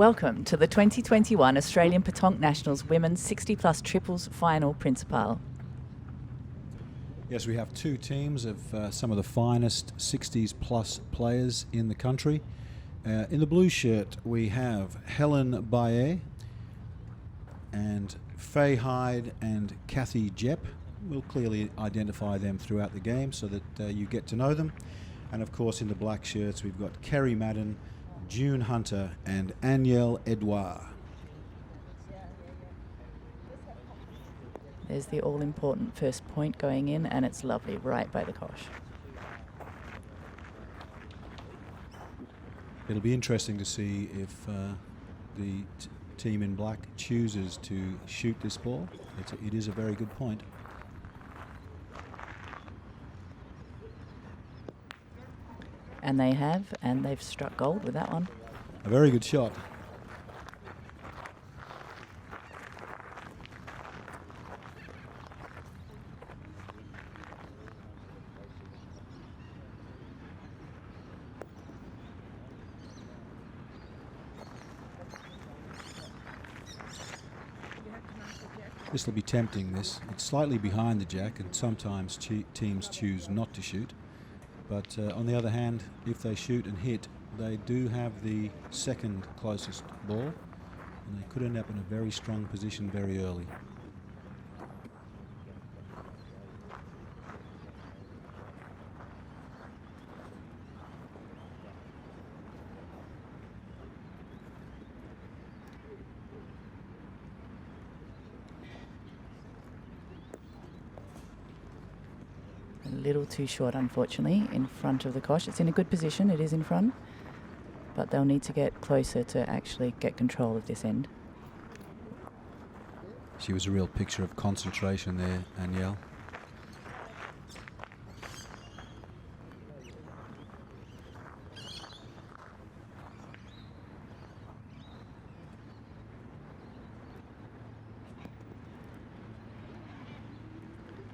Welcome to the 2021 Australian Petanque Nationals Women's 60+ Triples Final Principale. Yes, we have two teams of some of the finest 60s plus players in the country. In the blue shirt we have Helen Baillet and Faye Hyde and Kathy Jepp. We'll clearly identify them throughout the game so that you get to know them. And of course in the black shirts we've got Kerry Madden, June Hunter and Anielle Edouard. There's the all-important first point going in, and it's lovely, right by the cosh. It'll be interesting to see if the team in black chooses to shoot this ball. It is a very good point. And they have, and they've struck gold with that one. A very good shot. This will be tempting, this. It's slightly behind the jack, and sometimes teams choose not to shoot. But on the other hand, if they shoot and hit, they do have the second closest ball, and they could end up in a very strong position very early. A little too short, unfortunately, in front of the cosh. It's in a good position, it is in front, but they'll need to get closer to actually get control of this end. She was a real picture of concentration there, Anielle.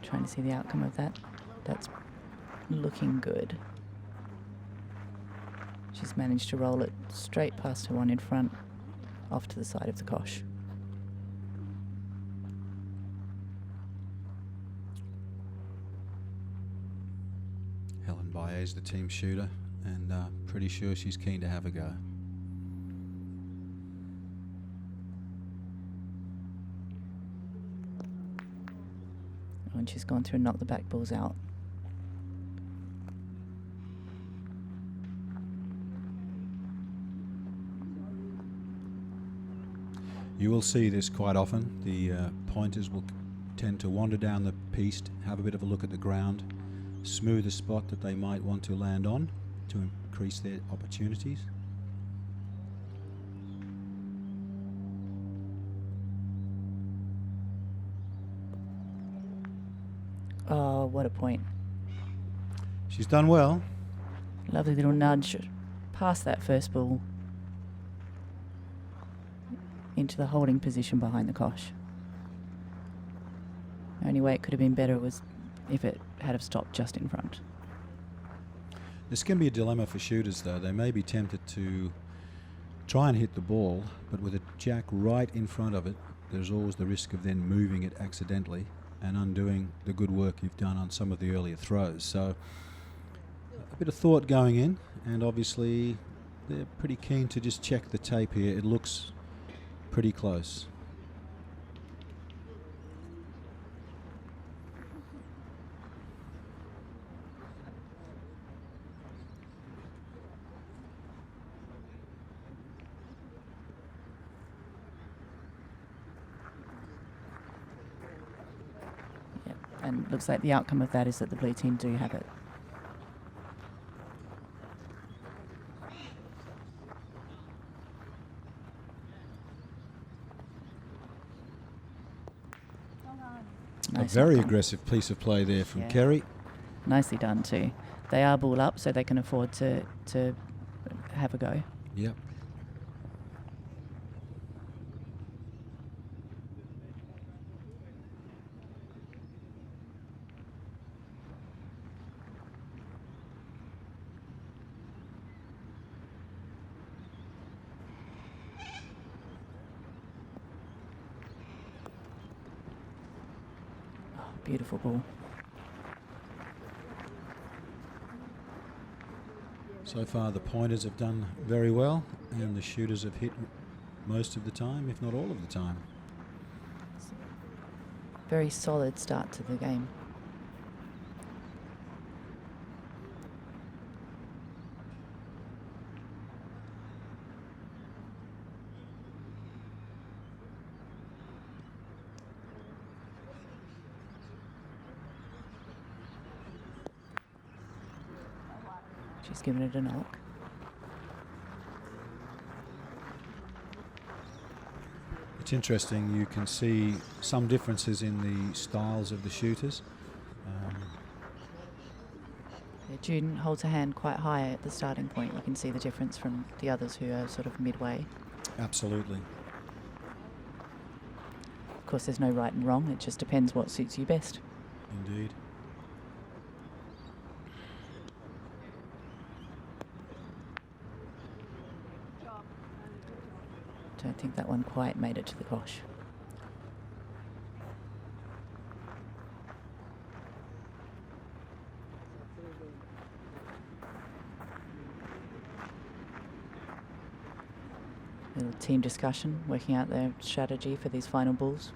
Trying to see the outcome of that. That's looking good. She's managed to roll it straight past her one in front, off to the side of the cosh. Helen Baillet is the team shooter, and pretty sure she's keen to have a go. And she's gone through and knocked the back balls out. You will see this quite often. The pointers will tend to wander down the piste, have a bit of a look at the ground, smooth a spot that they might want to land on to increase their opportunities. Oh, what a point. She's done well. Lovely little nudge past that first ball into the holding position behind the cosh. The only way it could have been better was if it had have stopped just in front. This can be a dilemma for shooters though. They may be tempted to try and hit the ball, but with a jack right in front of it, there's always the risk of then moving it accidentally and undoing the good work you've done on some of the earlier throws. So a bit of thought going in, and obviously they're pretty keen to just check the tape here. It looks pretty close. Yep. And looks like the outcome of that is that the blue team do have it. A very aggressive piece of play there from Kerry. Nicely done too. They are ball up, so they can afford to have a go. Yep. Beautiful ball. So far the pointers have done very well and the shooters have hit most of the time, if not all of the time. Very solid start to the game. She's given it a knock. It's interesting, you can see some differences in the styles of the shooters. Yeah, June holds her hand quite high at the starting point. You can see the difference from the others who are sort of midway. Absolutely. Of course, there's no right and wrong. It just depends what suits you best. Indeed. Don't think that one quite made it to the kosh. Little team discussion, working out their strategy for these final balls.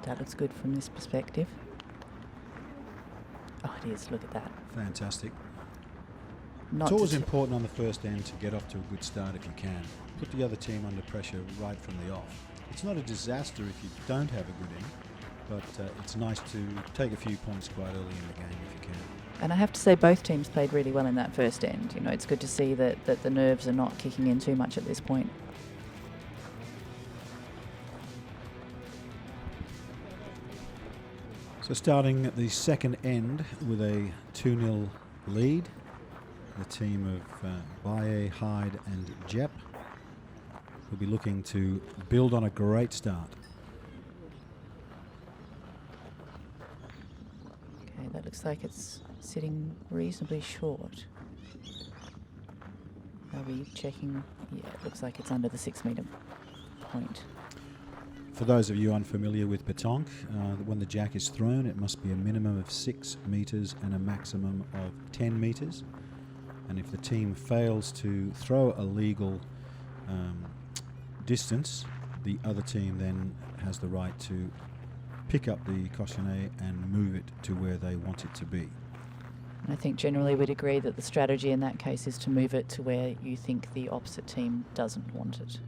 That looks good from this perspective. Oh, it is. Look at that. Fantastic. Not It's always to important on the first end to get off to a good start if you can. Put the other team under pressure right from the off. It's not a disaster if you don't have a good end, but it's nice to take a few points quite early in the game if you can. And I have to say both teams played really well in that first end. You know, it's good to see that the nerves are not kicking in too much at this point. So starting at the second end with a 2-0 lead, the team of Baye, Hyde and Jep will be looking to build on a great start. Okay, that looks like it's sitting reasonably short. Are we checking? Yeah, it looks like it's under the 6 metre point. For those of you unfamiliar with petanque, when the jack is thrown, it must be a minimum of 6 metres and a maximum of 10 metres. And if the team fails to throw a legal distance, the other team then has the right to pick up the cochonnet and move it to where they want it to be. And I think generally we'd agree that the strategy in that case is to move it to where you think the opposite team doesn't want it.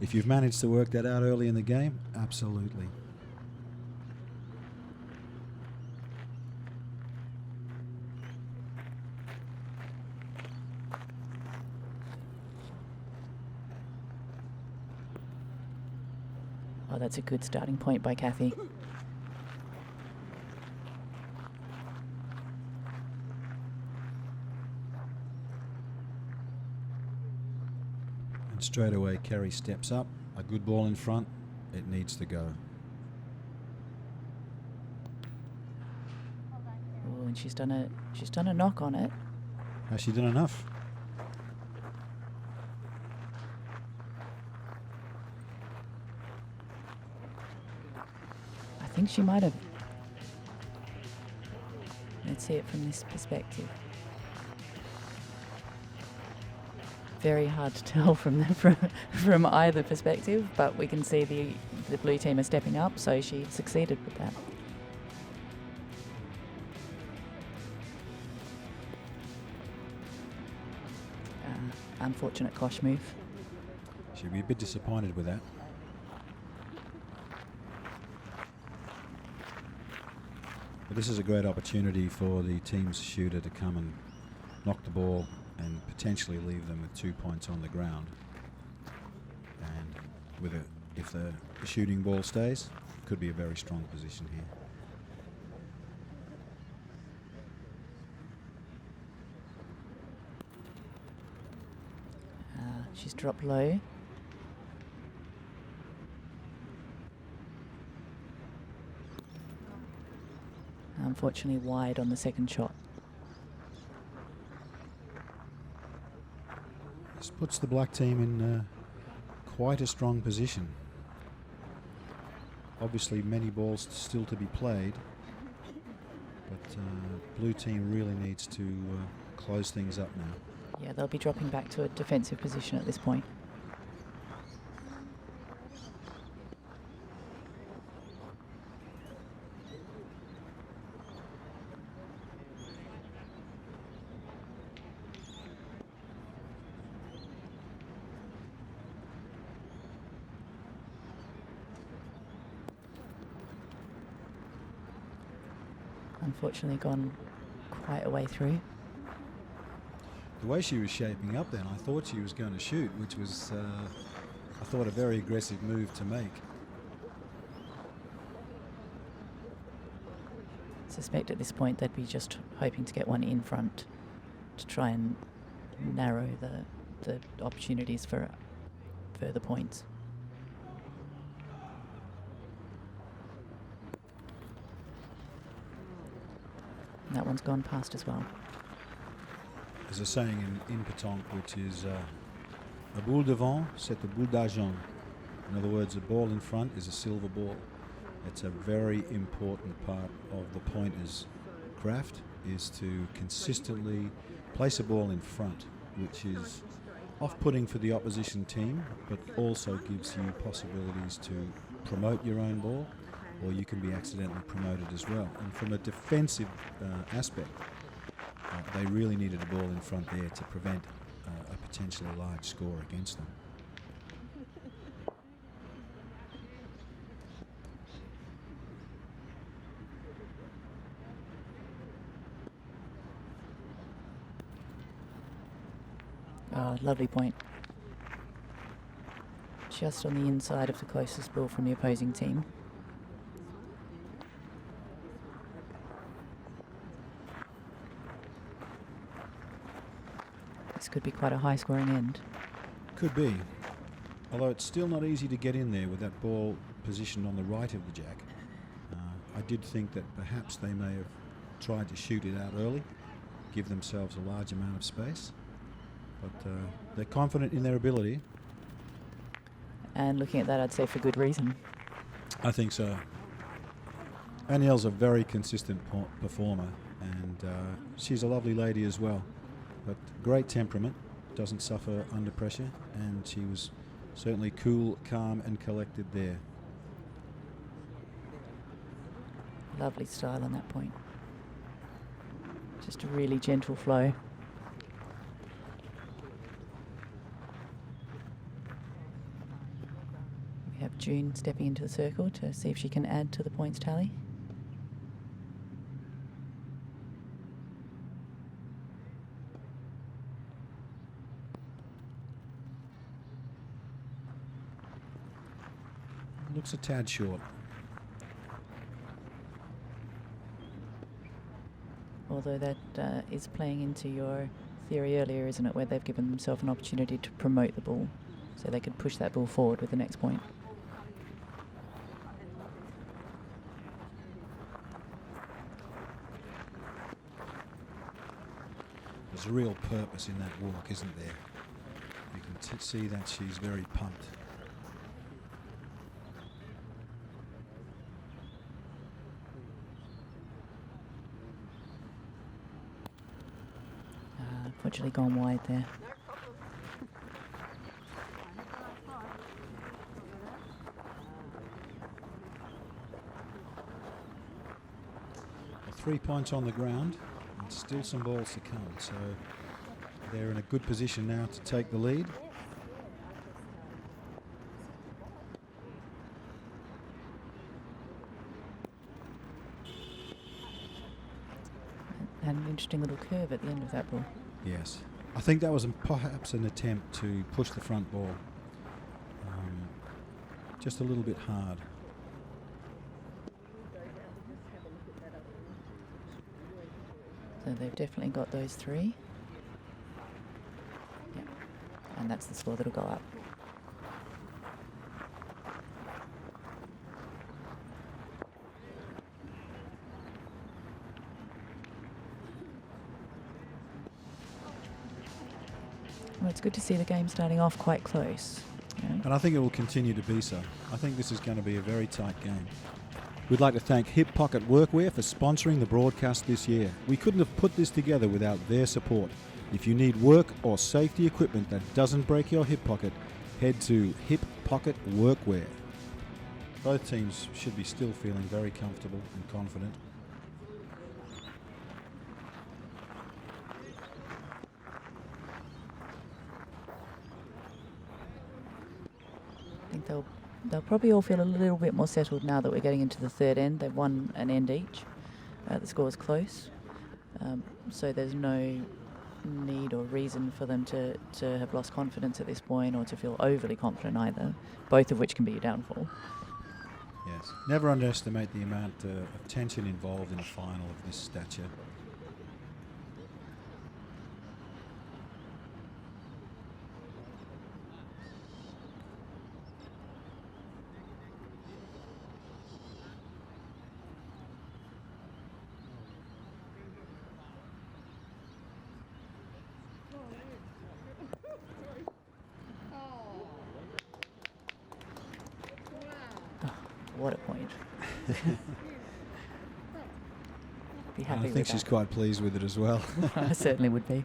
If you've managed to work that out early in the game, absolutely. Oh, that's a good starting point by Kathy. And straight away, Kerry steps up. A good ball in front. It needs to go. Oh, and she's done a knock on it. Has she done enough? I think she might have. Let's see it from this perspective. Very hard to tell from either perspective, but we can see the blue team are stepping up, so she succeeded with that. Unfortunate kosh move. She'll be a bit disappointed with that. But this is a great opportunity for the team's shooter to come and knock the ball and potentially leave them with 2 points on the ground. And if the shooting ball stays, it could be a very strong position here. She's dropped low. Unfortunately wide on the second shot. This puts the black team in quite a strong position. Obviously many balls still to be played, but blue team really needs to close things up now. Yeah, they'll be dropping back to a defensive position at this point. Unfortunately gone quite a way through. The way she was shaping up then, I thought she was going to shoot, which was, I thought, a very aggressive move to make. I suspect at this point they'd be just hoping to get one in front to try and narrow the opportunities for further points. And that one's gone past as well. There's a saying in Petanque which is a boule devant, c'est a boule d'argent. In other words, a ball in front is a silver ball. It's a very important part of the pointer's craft, is to consistently place a ball in front, which is off-putting for the opposition team, but also gives you possibilities to promote your own ball, or you can be accidentally promoted as well. And from a defensive aspect, they really needed a ball in front there to prevent a potentially large score against them. Oh, lovely point. Just on the inside of the closest ball from the opposing team. This could be quite a high-scoring end. Could be, although it's still not easy to get in there with that ball positioned on the right of the jack. I did think that perhaps they may have tried to shoot it out early, give themselves a large amount of space, but they're confident in their ability. And looking at that, I'd say for good reason. I think so. Anielle's a very consistent performer, and she's a lovely lady as well. But great temperament, doesn't suffer under pressure, and she was certainly cool, calm and collected there. Lovely style on that point. Just a really gentle flow. We have June stepping into the circle to see if she can add to the points tally. Looks a tad short. Although that is playing into your theory earlier, isn't it, where they've given themselves an opportunity to promote the ball so they could push that ball forward with the next point. There's a real purpose in that walk, isn't there? You can see that she's very pumped. Unfortunately gone wide there. Well, 3 points on the ground and still some balls to come, so they're in a good position now to take the lead. Had an interesting little curve at the end of that ball. Yes, I think that was perhaps an attempt to push the front ball just a little bit hard. So they've definitely got those three. Yeah, and that's the score that'll go up. it's good to see the game starting off quite close. And I think it will continue to be so. I think this is going to be a very tight game. We'd like to thank Hip Pocket Workwear for sponsoring the broadcast this year. We couldn't have put this together without their support. If you need work or safety equipment that doesn't break your hip pocket, head to Hip Pocket Workwear. Both teams should be still feeling very comfortable and confident. I think they'll probably all feel a little bit more settled now that we're getting into the third end. They've won an end each. The score's close. So there's no need or reason for them to have lost confidence at this point or to feel overly confident either, both of which can be a downfall. Yes. Never underestimate the amount of tension involved in a final of this stature. What a point. Be happy I with think she's that. quite pleased with it as well. I certainly would be.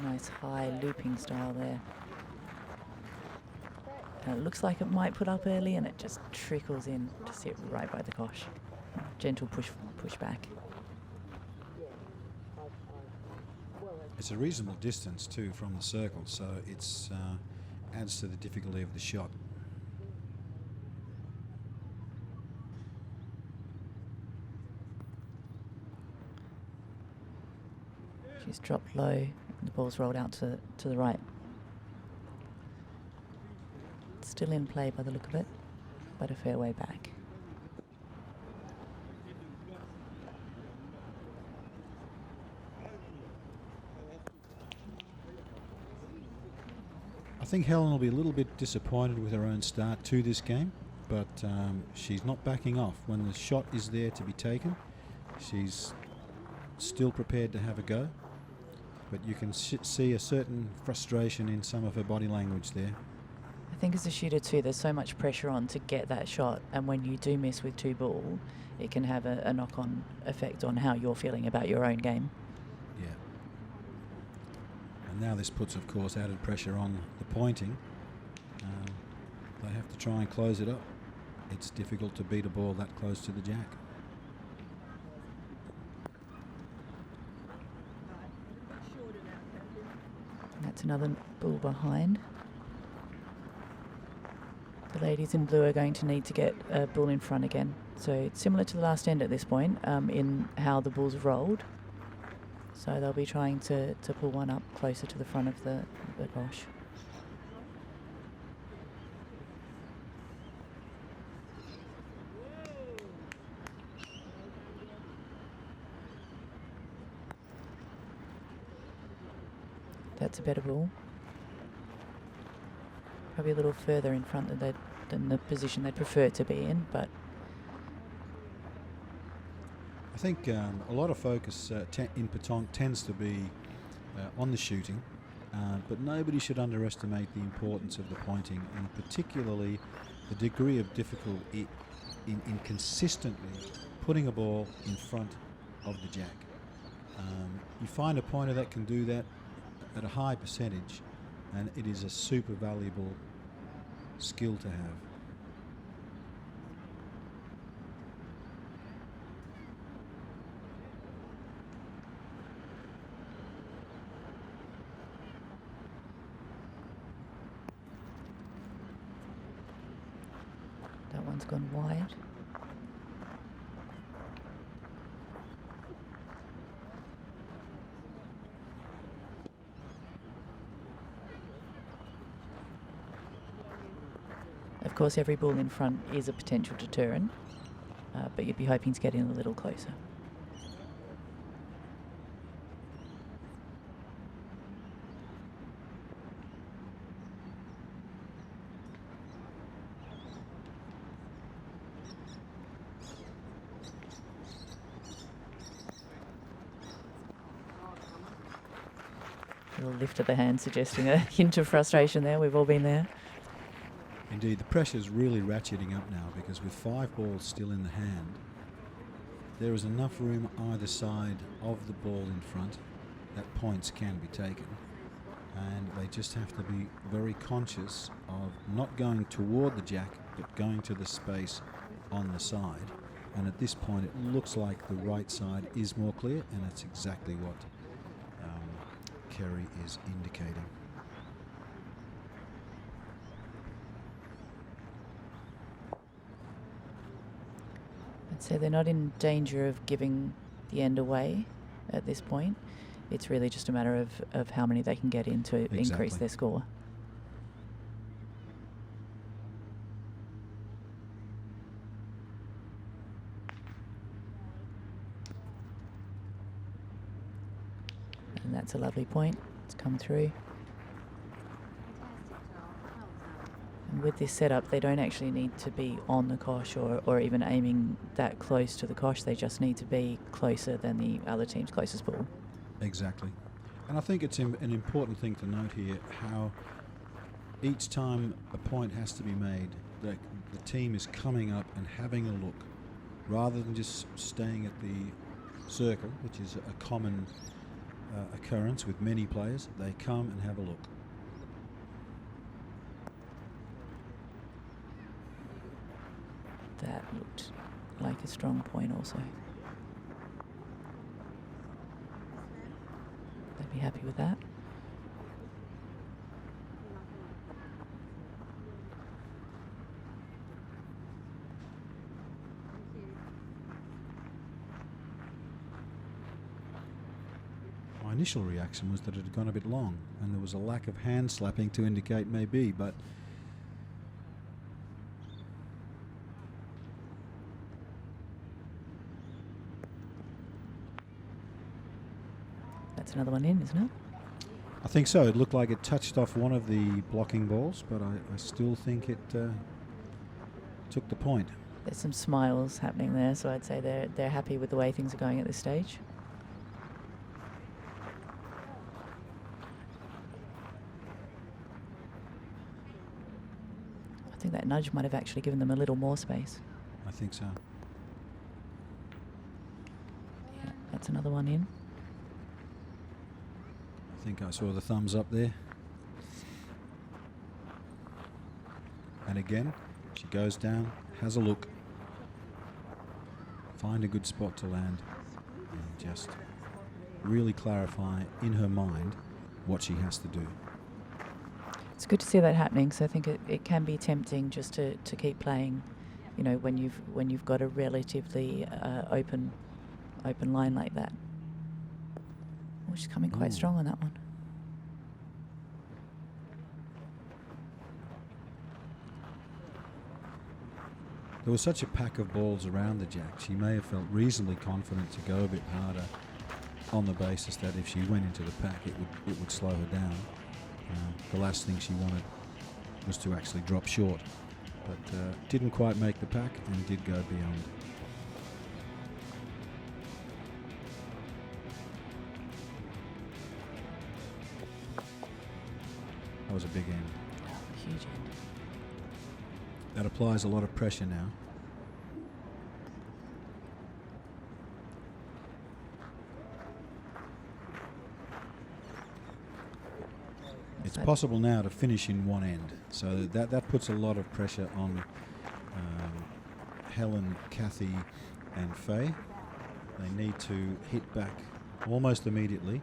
Nice high looping style there. It looks like it might put up early and it just trickles in to sit right by the kosh. Gentle push back. It's a reasonable distance too from the circle, so it's adds to the difficulty of the shot. She's dropped low and the ball's rolled out to the right. It's still in play by the look of it, but a fair way back. I think Helen will be a little bit disappointed with her own start to this game, but she's not backing off. When the shot is there to be taken, she's still prepared to have a go, but you can see a certain frustration in some of her body language there. I think as a shooter too, there's so much pressure on to get that shot, and when you do miss with 2 ball, it can have a knock-on effect on how you're feeling about your own game. Yeah. And now this puts, of course, added pressure on the pointing. They have to try and close it up. It's difficult to beat a ball that close to the jack. And that's another ball behind. The ladies in blue are going to need to get a ball in front again. So it's similar to the last end at this point in how the balls have rolled. So they'll be trying to pull one up closer to the front of the kosh. That's a better ball. Probably a little further in front than the position they'd prefer to be in, but I think a lot of focus in Petanque tends to be on the shooting, but nobody should underestimate the importance of the pointing, and particularly the degree of difficulty in consistently putting a ball in front of the jack. You find a pointer that can do that at a high percentage, and it is a super valuable skill to have. that one's gone wide. Of course, every ball in front is a potential deterrent, but you'd be hoping to get in a little closer. little lift of the hand suggesting a hint of frustration there. We've all been there. Indeed, the pressure's really ratcheting up now because with 5 balls still in the hand, there is enough room either side of the ball in front that points can be taken. And they just have to be very conscious of not going toward the jack, but going to the space on the side. And at this point, it looks like the right side is more clear, and that's exactly what Kerry is indicating. I'd say they're not in danger of giving the end away at this point. It's really just a matter of how many they can get in to increase their score. And that's a lovely point. It's come through. And with this setup, they don't actually need to be on the kosh or even aiming that close to the kosh. They just need to be closer than the other team's closest ball. Exactly. And I think it's an important thing to note here how each time a point has to be made, the team is coming up and having a look rather than just staying at the circle, which is a common occurrence with many players. They come and have a look. That looked like a strong point also. They'd be happy with that. My initial reaction was that it had gone a bit long and there was a lack of hand slapping to indicate maybe, but That's another one in, isn't it? I think so. It looked like it touched off one of the blocking balls, but I still think it took the point. There's some smiles happening there, so I'd say they're happy with the way things are going at this stage. I think that nudge might have actually given them a little more space. I think so. Yeah, that's another one in. I think I saw the thumbs up there. And again, she goes down, has a look, find a good spot to land, and just really clarify in her mind what she has to do. It's good to see that happening, so I think it can be tempting just to keep playing, you know, when you've got a relatively open line like that. Oh, she's coming quite strong on that one. There was such a pack of balls around the jack, she may have felt reasonably confident to go a bit harder on the basis that if she went into the pack, it would slow her down. The last thing she wanted was to actually drop short, but didn't quite make the pack and did go beyond. That was a big end. Oh, huge end. That applies a lot of pressure now. It's possible now to finish in one end, so that puts a lot of pressure on Helen, Kathy and Faye. They need to hit back almost immediately.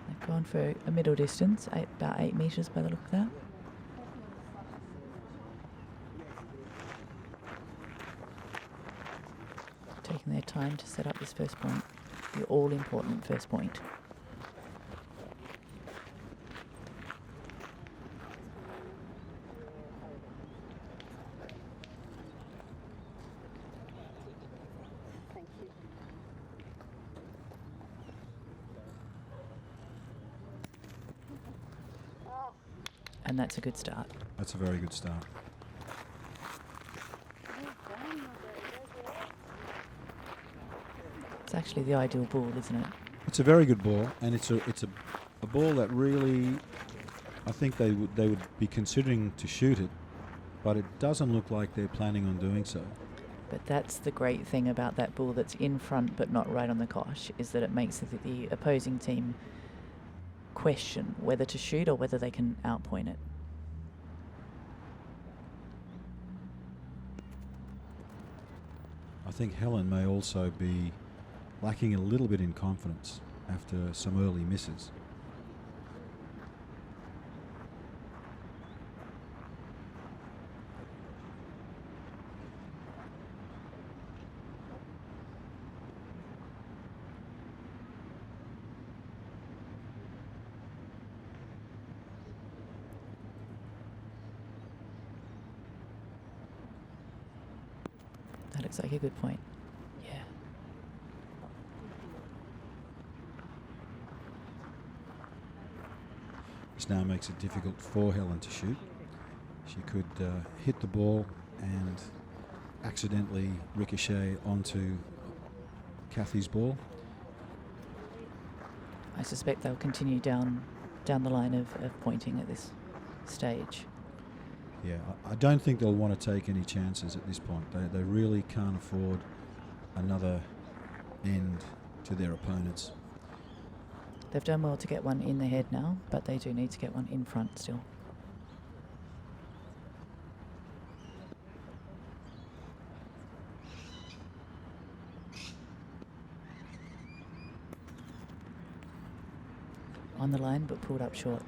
They've gone for a middle distance, about 8 metres by the look of that. Taking their time to set up this first point, the all-important first point. And that's a good start. That's a very good start. It's actually the ideal ball, isn't it? It's a very good ball, and it's a ball that really, I think they would be considering to shoot it, but it doesn't look like they're planning on doing so. But that's the great thing about that ball that's in front but not right on the cosh, is that it makes the opposing team question whether to shoot or whether they can outpoint it. I think Helen may also be lacking a little bit in confidence after some early misses. That looks like a good point. Yeah. This now makes it difficult for Helen to shoot. She could hit the ball and accidentally ricochet onto Kathy's ball. I suspect they'll continue down the line of pointing at this stage. Yeah, I don't think they'll want to take any chances at this point. They really can't afford another end to their opponents. They've done well to get one in the head now, but they do need to get one in front still. On the line, but pulled up short.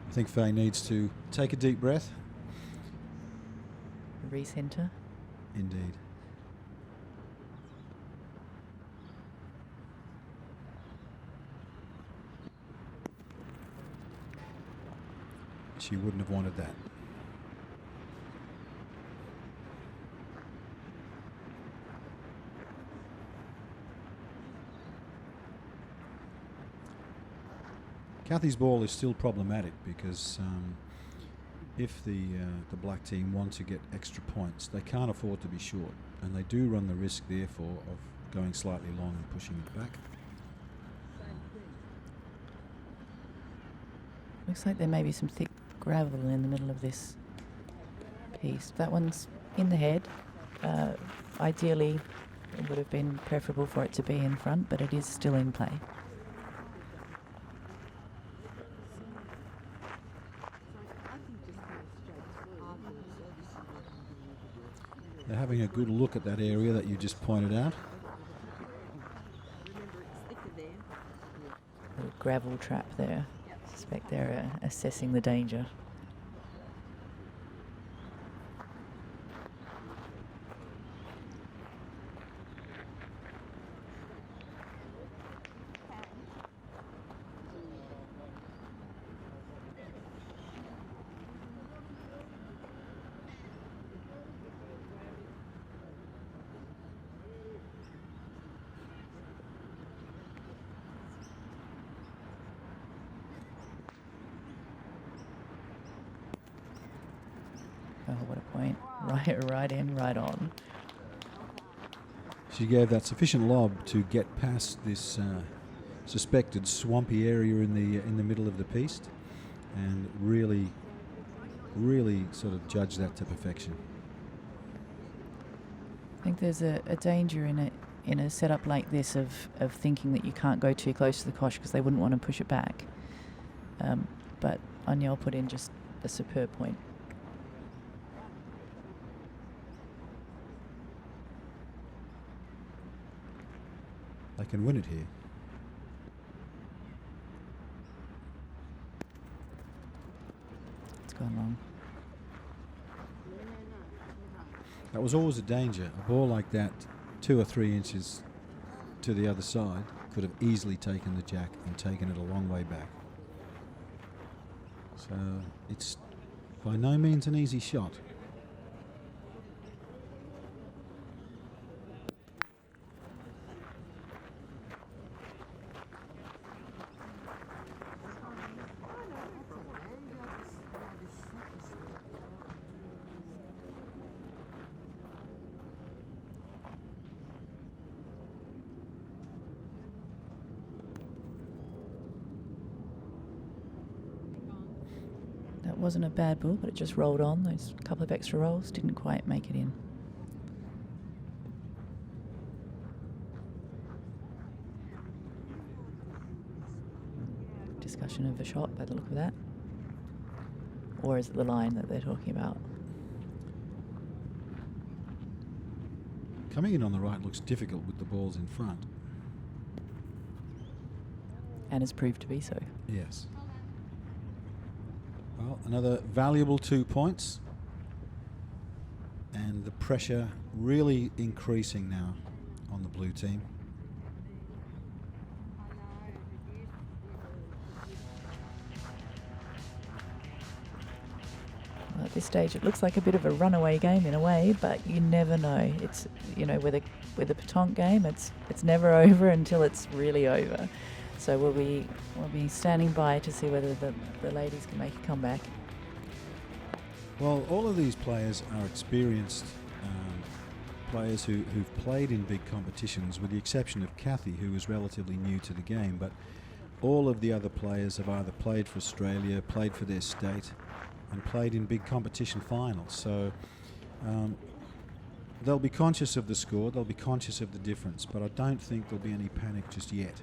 I think Faye needs to take a deep breath. Recenter. Indeed. She wouldn't have wanted that. Kathy's ball is still problematic because if the black team want to get extra points, they can't afford to be short, and they do run the risk, therefore, of going slightly long and pushing it back. Looks like there may be some thick gravel in the middle of this piece. That one's in the head. Ideally, it would have been preferable for it to be in front, but it is still in play. They're having a good look at that area that you just pointed out. Little gravel trap there. I suspect they're assessing the danger. Oh, what a point. Right in, right on. She gave that sufficient lob to get past this suspected swampy area in the middle of the piste, and really sort of judged that to perfection. I think there's a danger in a setup like this of thinking that you can't go too close to the cosh because they wouldn't want to push it back. But Aniel put in just a superb point. They can win it here. It's gone long. That was always a danger. A ball like that, 2 or 3 inches to the other side, could have easily taken the jack and taken it a long way back. So it's by no means an easy shot. wasn't a bad ball, but it just rolled on. Those couple of extra rolls didn't quite make it in. Discussion of a shot by the look of that. Or is it the line that they're talking about? Coming in on the right looks difficult with the balls in front. And has proved to be so. Yes. Well, another valuable 2 points. And the pressure really increasing now on the blue team. Well, at this stage, it looks like a bit of a runaway game in a way, but you never know. It's, you know, with a Petanque game, it's never over until it's really over. So we'll be standing by to see whether the ladies can make a comeback. Well, all of these players are experienced players who've played in big competitions, with the exception of Kathy, who is relatively new to the game. But all of the other players have either played for Australia, played for their state, and played in big competition finals. So they'll be conscious of the score, they'll be conscious of the difference, but I don't think there'll be any panic just yet.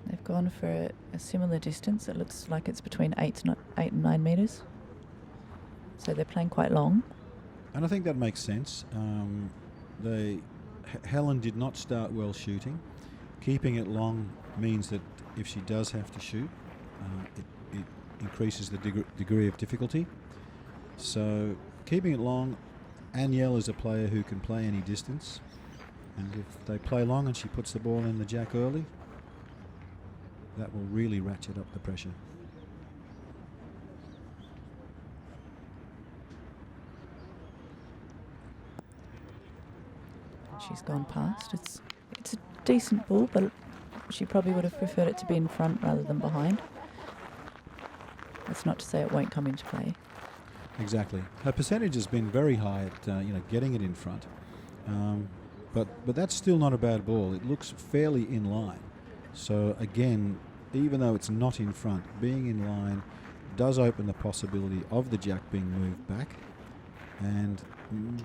They've gone for a similar distance. It looks like it's between 8 and 9 metres. So they're playing quite long. And I think that makes sense. Helen did not start well shooting. Keeping it long means that if she does have to shoot, it increases the degree of difficulty. So keeping it long, Anielle is a player who can play any distance. And if they play long and she puts the ball in the jack early, that will really ratchet up the pressure. She's gone past. It's a decent ball, but she probably would have preferred it to be in front rather than behind. That's not to say it won't come into play. Exactly. Her percentage has been very high at getting it in front, but that's still not a bad ball. It looks fairly in line. So again, even though it's not in front, being in line does open the possibility of the jack being moved back, and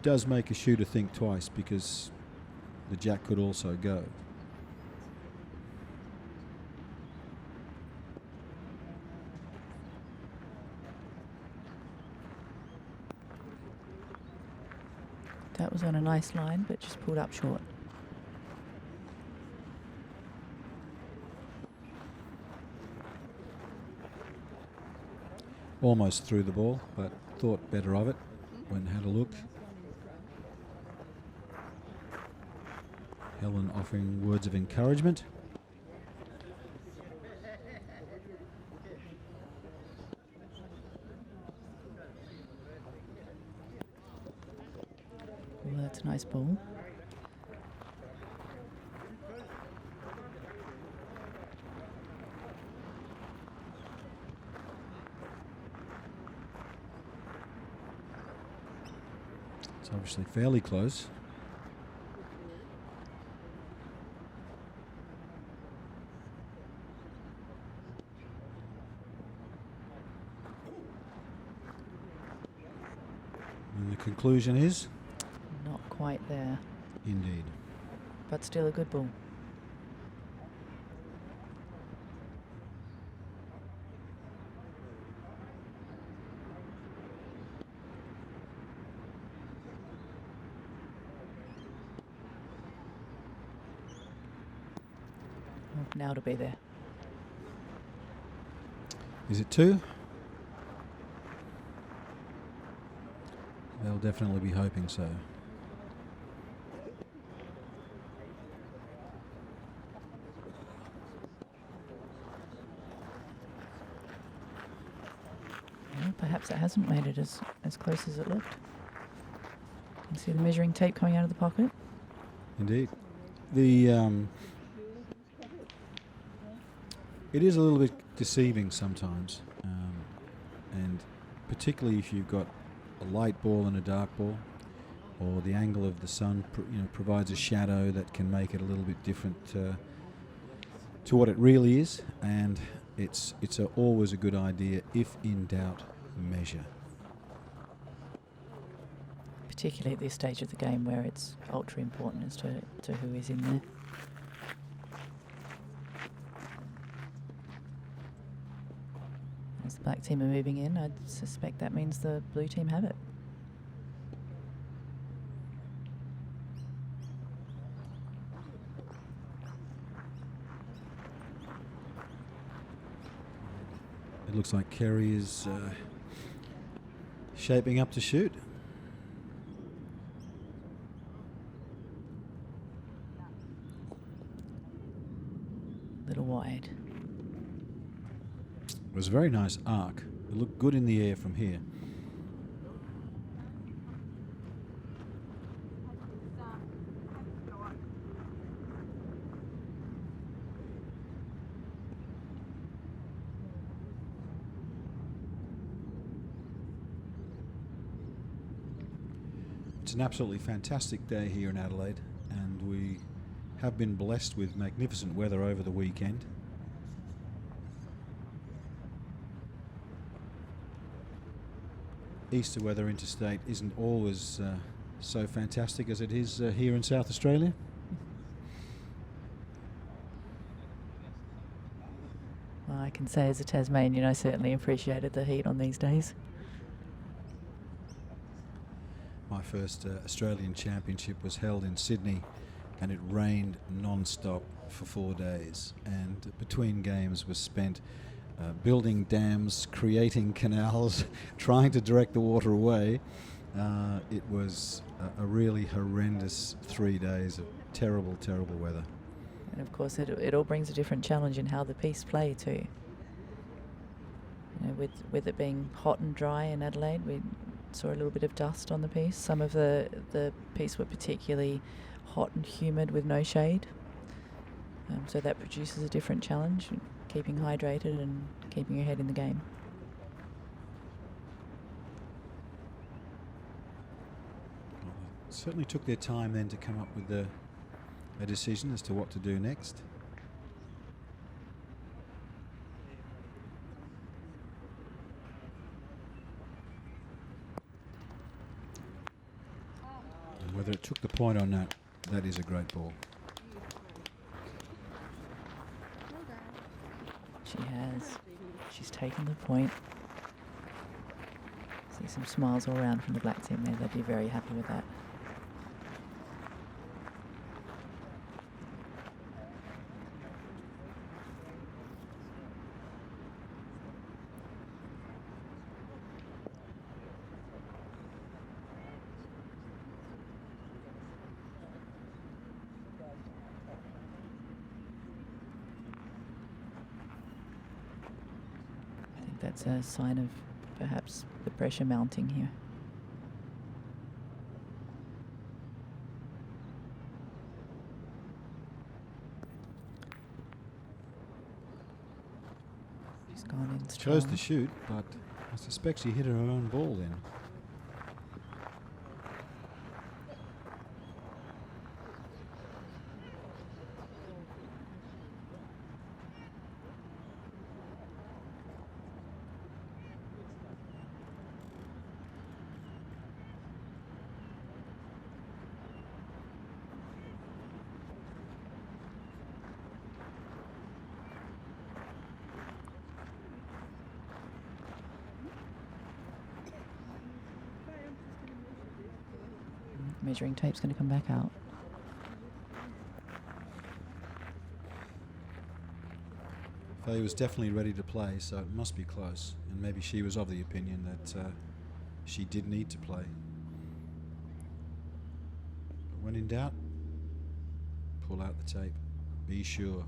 does make a shooter think twice, because the jack could also go. That was on a nice line, but just pulled up short. Almost threw the ball, but thought better of it when had a look. Helen offering words of encouragement. Well, that's a nice ball. It's obviously fairly close. And the conclusion is? Not quite there, Indeed. but still a good ball. Now to be there. Is it 2? They'll definitely be hoping so. Well, perhaps it hasn't made it as close as it looked. You can see the measuring tape coming out of the pocket. Indeed. It is a little bit deceiving sometimes, and particularly if you've got a light ball and a dark ball, or the angle of the sun provides a shadow that can make it a little bit different to what it really is. And it's always a good idea, if in doubt, measure. Particularly at this stage of the game where it's ultra important as to who is in there. As the black team are moving in, I'd suspect that means the blue team have it. It looks like Kerry is shaping up to shoot. Little wide. It was a very nice arc. It looked good in the air from here. It's an absolutely fantastic day here in Adelaide, and we have been blessed with magnificent weather over the weekend. Easter weather interstate isn't always so fantastic as it is here in South Australia. Well, I can say as a Tasmanian, I certainly appreciated the heat on these days. My first Australian Championship was held in Sydney, and it rained non-stop for 4 days, and between games was spent building dams, creating canals, trying to direct the water away. It was a really horrendous 3 days of terrible, terrible weather. And of course it all brings a different challenge in how the piece play too. You know, with it being hot and dry in Adelaide, we saw a little bit of dust on the piece. Some of the piece were particularly hot and humid with no shade. So that produces a different challenge, keeping hydrated and keeping your head in the game. Well, they certainly took their time then to come up with a decision as to what to do next. And whether it took the point or not, that is a great ball. She has. She's taken the point. See some smiles all around from the black team there. They'd be very happy with that. That's a sign of perhaps the pressure mounting here. She's gone in strong. Chose to shoot, but I suspect she hit her own ball then. Measuring tape's going to come back out. Faye was definitely ready to play, so it must be close. And maybe she was of the opinion that she did need to play. But when in doubt, pull out the tape. Be sure.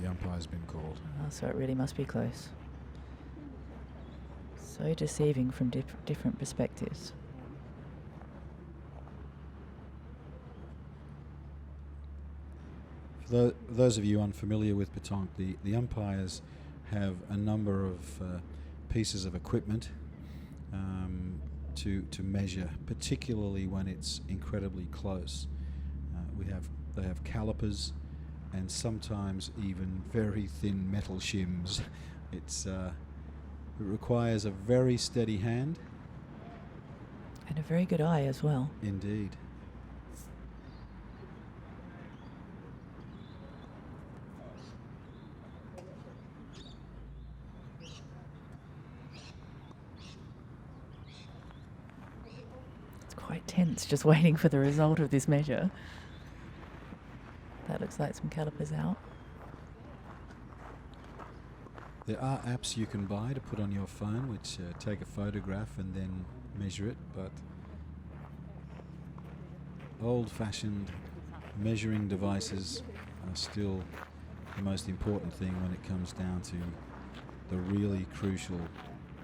The umpire's been called. Oh, so it really must be close. So deceiving from different perspectives. Those of you unfamiliar with petanque, the umpires have a number of pieces of equipment to measure, particularly when it's incredibly close. They have calipers and sometimes even very thin metal shims. It requires a very steady hand. And a very good eye as well. Indeed. It's quite tense just waiting for the result of this measure. That looks like some calipers out. There are apps you can buy to put on your phone which take a photograph and then measure it, but old-fashioned measuring devices are still the most important thing when it comes down to the really crucial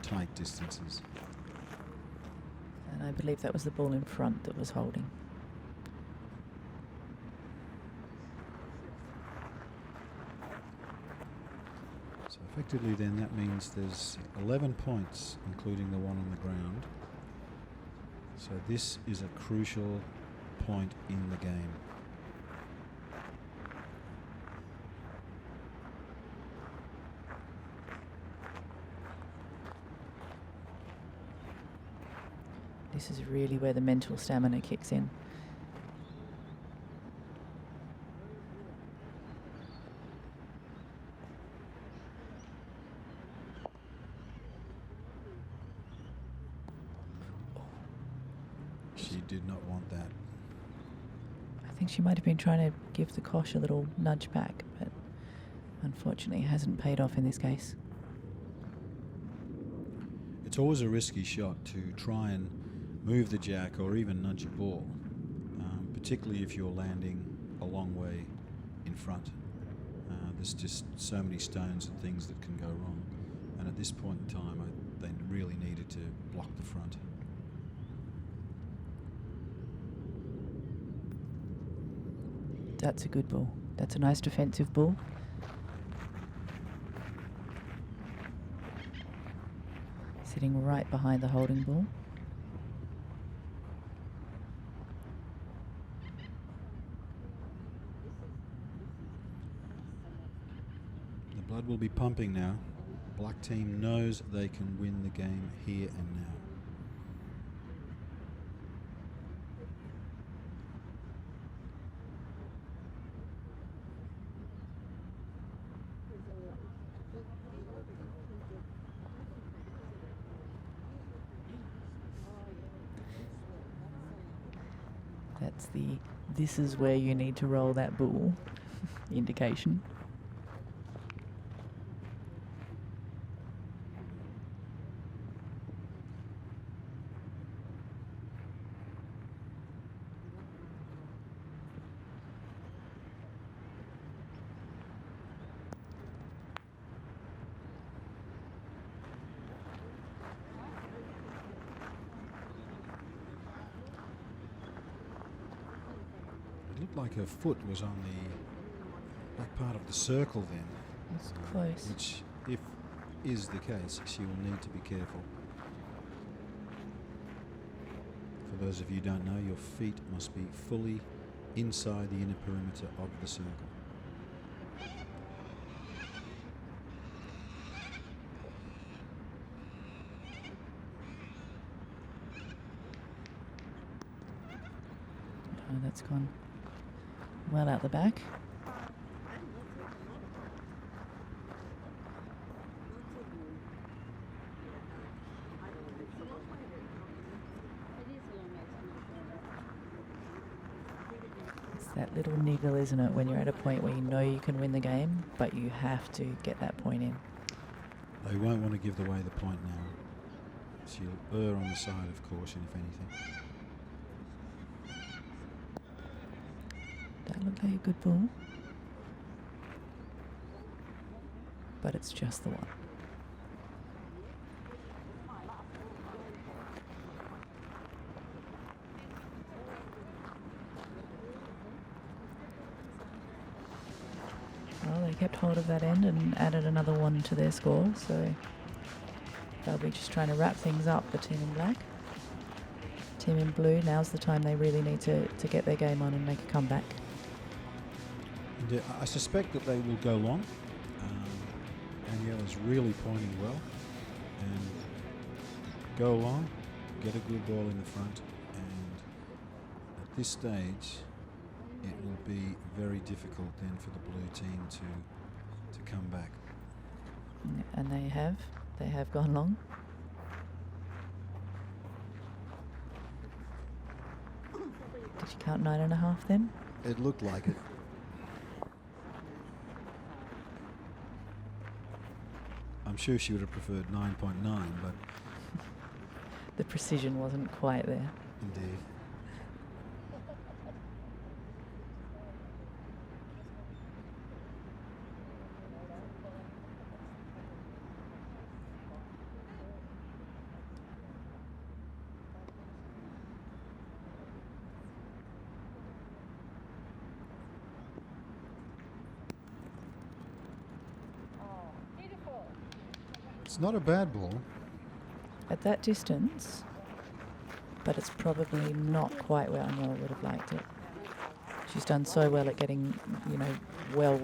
tight distances. And I believe that was the ball in front that was holding. So effectively then that means there's 11 points, including the one on the ground. So this is a crucial point in the game. This is really where the mental stamina kicks in. She did not want that. I think she might have been trying to give the Kosh a little nudge back, but unfortunately it hasn't paid off in this case. It's always a risky shot to try and move the jack or even nudge a ball, particularly if you're landing a long way in front. There's just so many stones and things that can go wrong, and at this point in time they really needed to block the front. That's a good ball. That's a nice defensive ball. Sitting right behind the holding ball. The blood will be pumping now. Black team knows they can win the game here and now. That's the "this is where you need to roll that ball" indication. It looked like her foot was on the back part of the circle then. It's close. Which, if is the case, she will need to be careful. For those of you who don't know, your feet must be fully inside the inner perimeter of the circle. Oh, that's gone well out the back. It's that little niggle, isn't it, when you're at a point where you know you can win the game, but you have to get that point in. They won't want to give away the point now. She'll err on the side of caution, if anything. That looked like a good ball, but it's just the one. kept hold of that end and added another one to their score, so they'll be just trying to wrap things up, the team in black. Team in blue, now's the time they really need to get their game on and make a comeback. And, I suspect that they will go long. Daniela's really pointing well. And go long, get a good ball in the front, and at this stage it will be very difficult then for the blue team to come back. And they have gone long. Did you count 9.5 then? It looked like it. I'm sure she would have preferred 9.9, but the precision wasn't quite there. indeed. It's not a bad ball. At that distance, but it's probably not quite where Aniela would have liked it. She's done so well at getting, well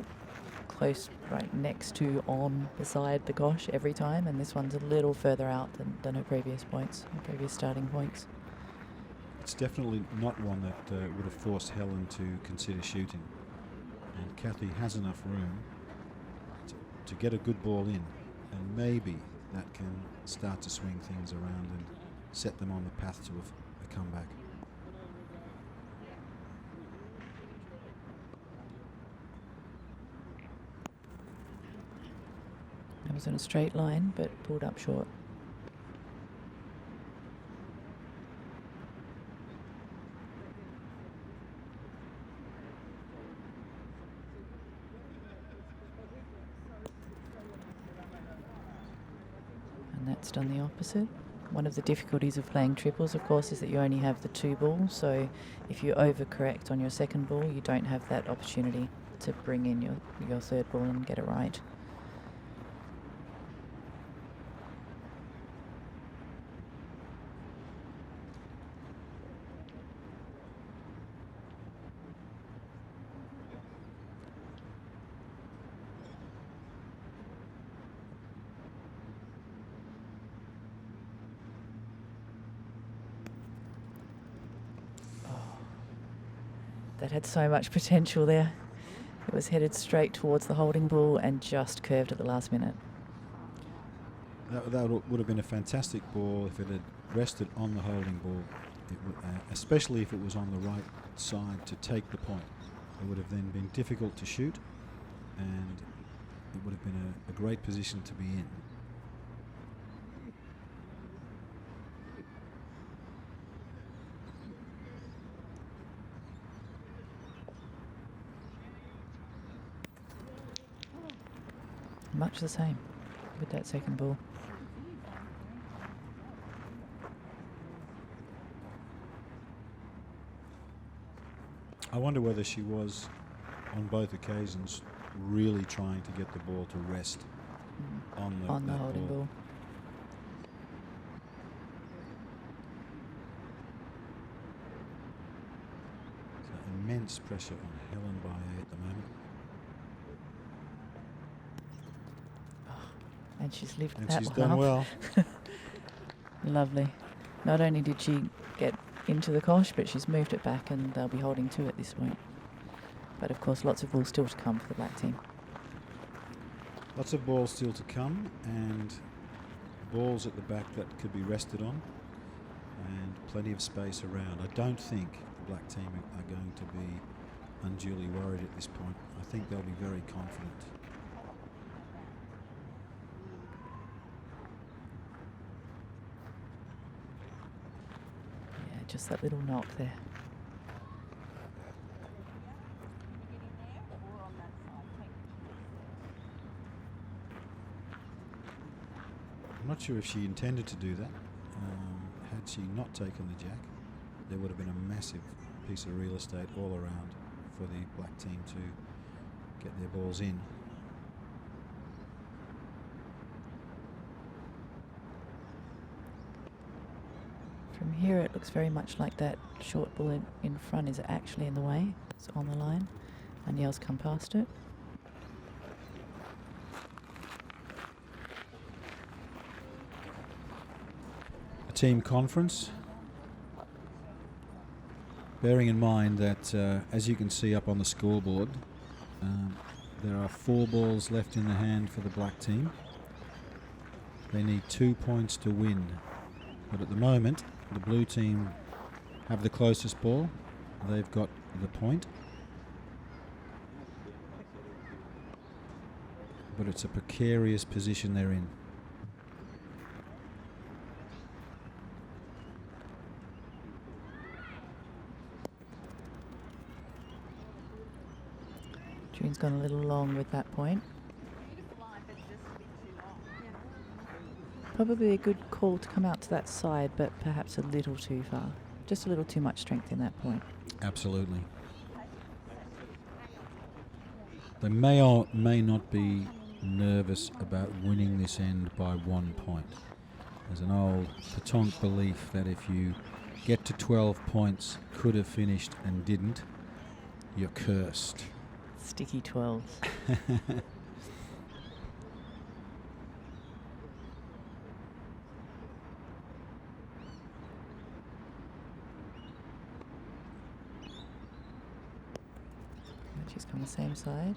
close, right next to, on, beside the gosh every time, and this one's a little further out than her previous points, her previous starting points. It's definitely not one that would have forced Helen to consider shooting. And Kathy has enough room to get a good ball in, and maybe that can start to swing things around and set them on the path to a comeback. It was in a straight line, but pulled up short. And that's done the opposite. One of the difficulties of playing triples, of course, is that you only have the 2 balls. So if you overcorrect on your second ball, you don't have that opportunity to bring in your third ball and get it right. That had so much potential there. It was headed straight towards the holding ball and just curved at the last minute. That would have been a fantastic ball if it had rested on the holding ball, especially if it was on the right side to take the point. It would have then been difficult to shoot, and it would have been a great position to be in. Much the same with that second ball. I wonder whether she was, on both occasions, really trying to get the ball to rest on the holding ball. So immense pressure on Helen Baye at the moment. And she's lived And that she's one done up. well. Lovely. Not only did she get into the kosh, but she's moved it back, and they'll be holding 2 at this point. But of course, lots of balls still to come for the black team. Lots of balls still to come, and balls at the back that could be rested on, and plenty of space around. I don't think the black team are going to be unduly worried at this point. I think they'll be very confident. Just that little knock there. I'm not sure if she intended to do that. Had she not taken the jack, there would have been a massive piece of real estate all around for the black team to get their balls in. From here it looks very much like that short ball in front is actually in the way. It's on the line and Yale's come past it. A team conference. Bearing in mind that, as you can see up on the scoreboard, there are 4 balls left in the hand for the black team. They need 2 points to win. But at the moment, the blue team have the closest ball. They've got the point. But it's a precarious position they're in. June's gone a little long with that point. Probably a good call to come out to that side, but perhaps a little too far. Just a little too much strength in that point. Absolutely. They may or may not be nervous about winning this end by 1 point. There's an old Petanque belief that if you get to 12 points, could have finished and didn't, you're cursed. Sticky 12s. She's come the same side.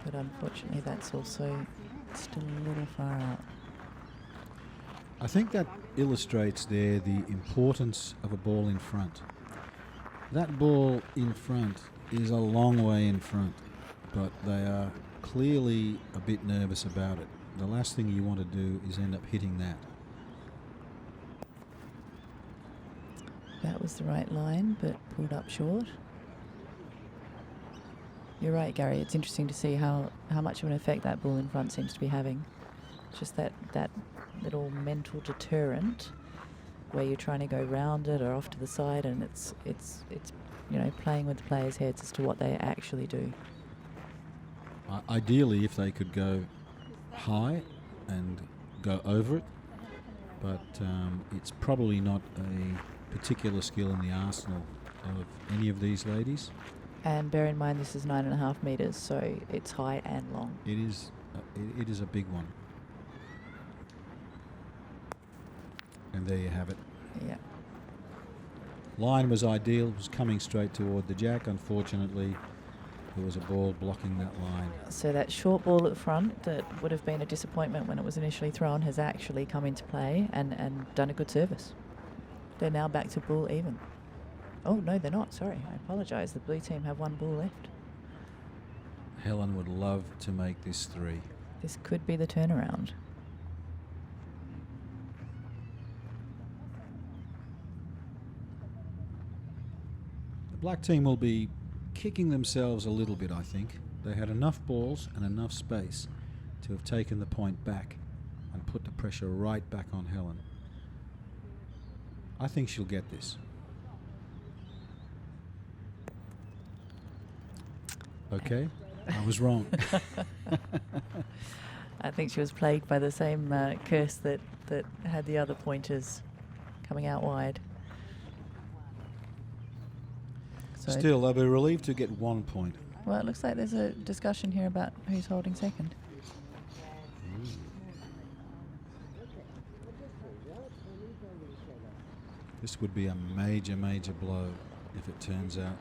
But unfortunately that's also still a little far out. I think that illustrates there the importance of a ball in front. That ball in front is a long way in front, but they are clearly a bit nervous about it. The last thing you want to do is end up hitting that. That was the right line, but pulled up short. You're right, Gary. It's interesting to see how much of an effect that ball in front seems to be having. Just that little mental deterrent where you're trying to go round it or off to the side, and it's you know, playing with the players' heads as to what they actually do. Ideally, if they could go high and go over it, but it's probably not a particular skill in the arsenal of any of these ladies. And bear in mind this is 9.5 metres, so it's high and long. It is a big one. And there you have it. Yeah. Line was ideal, was coming straight toward the jack. Unfortunately, there was a ball blocking that line. So that short ball at the front that would have been a disappointment when it was initially thrown has actually come into play and done a good service. They're now back to ball even. Oh, no, they're not. Sorry, I apologise. The blue team have 1 ball left. Helen would love to make this 3. This could be the turnaround. The black team will be kicking themselves a little bit, I think. They had enough balls and enough space to have taken the point back and put the pressure right back on Helen. I think she'll get this. Okay, I was wrong. I think she was plagued by the same curse that had the other pointers coming out wide. So Still, they'll be relieved to get 1 point. well, it looks like there's a discussion here about who's holding second. This would be a major, major blow if it turns out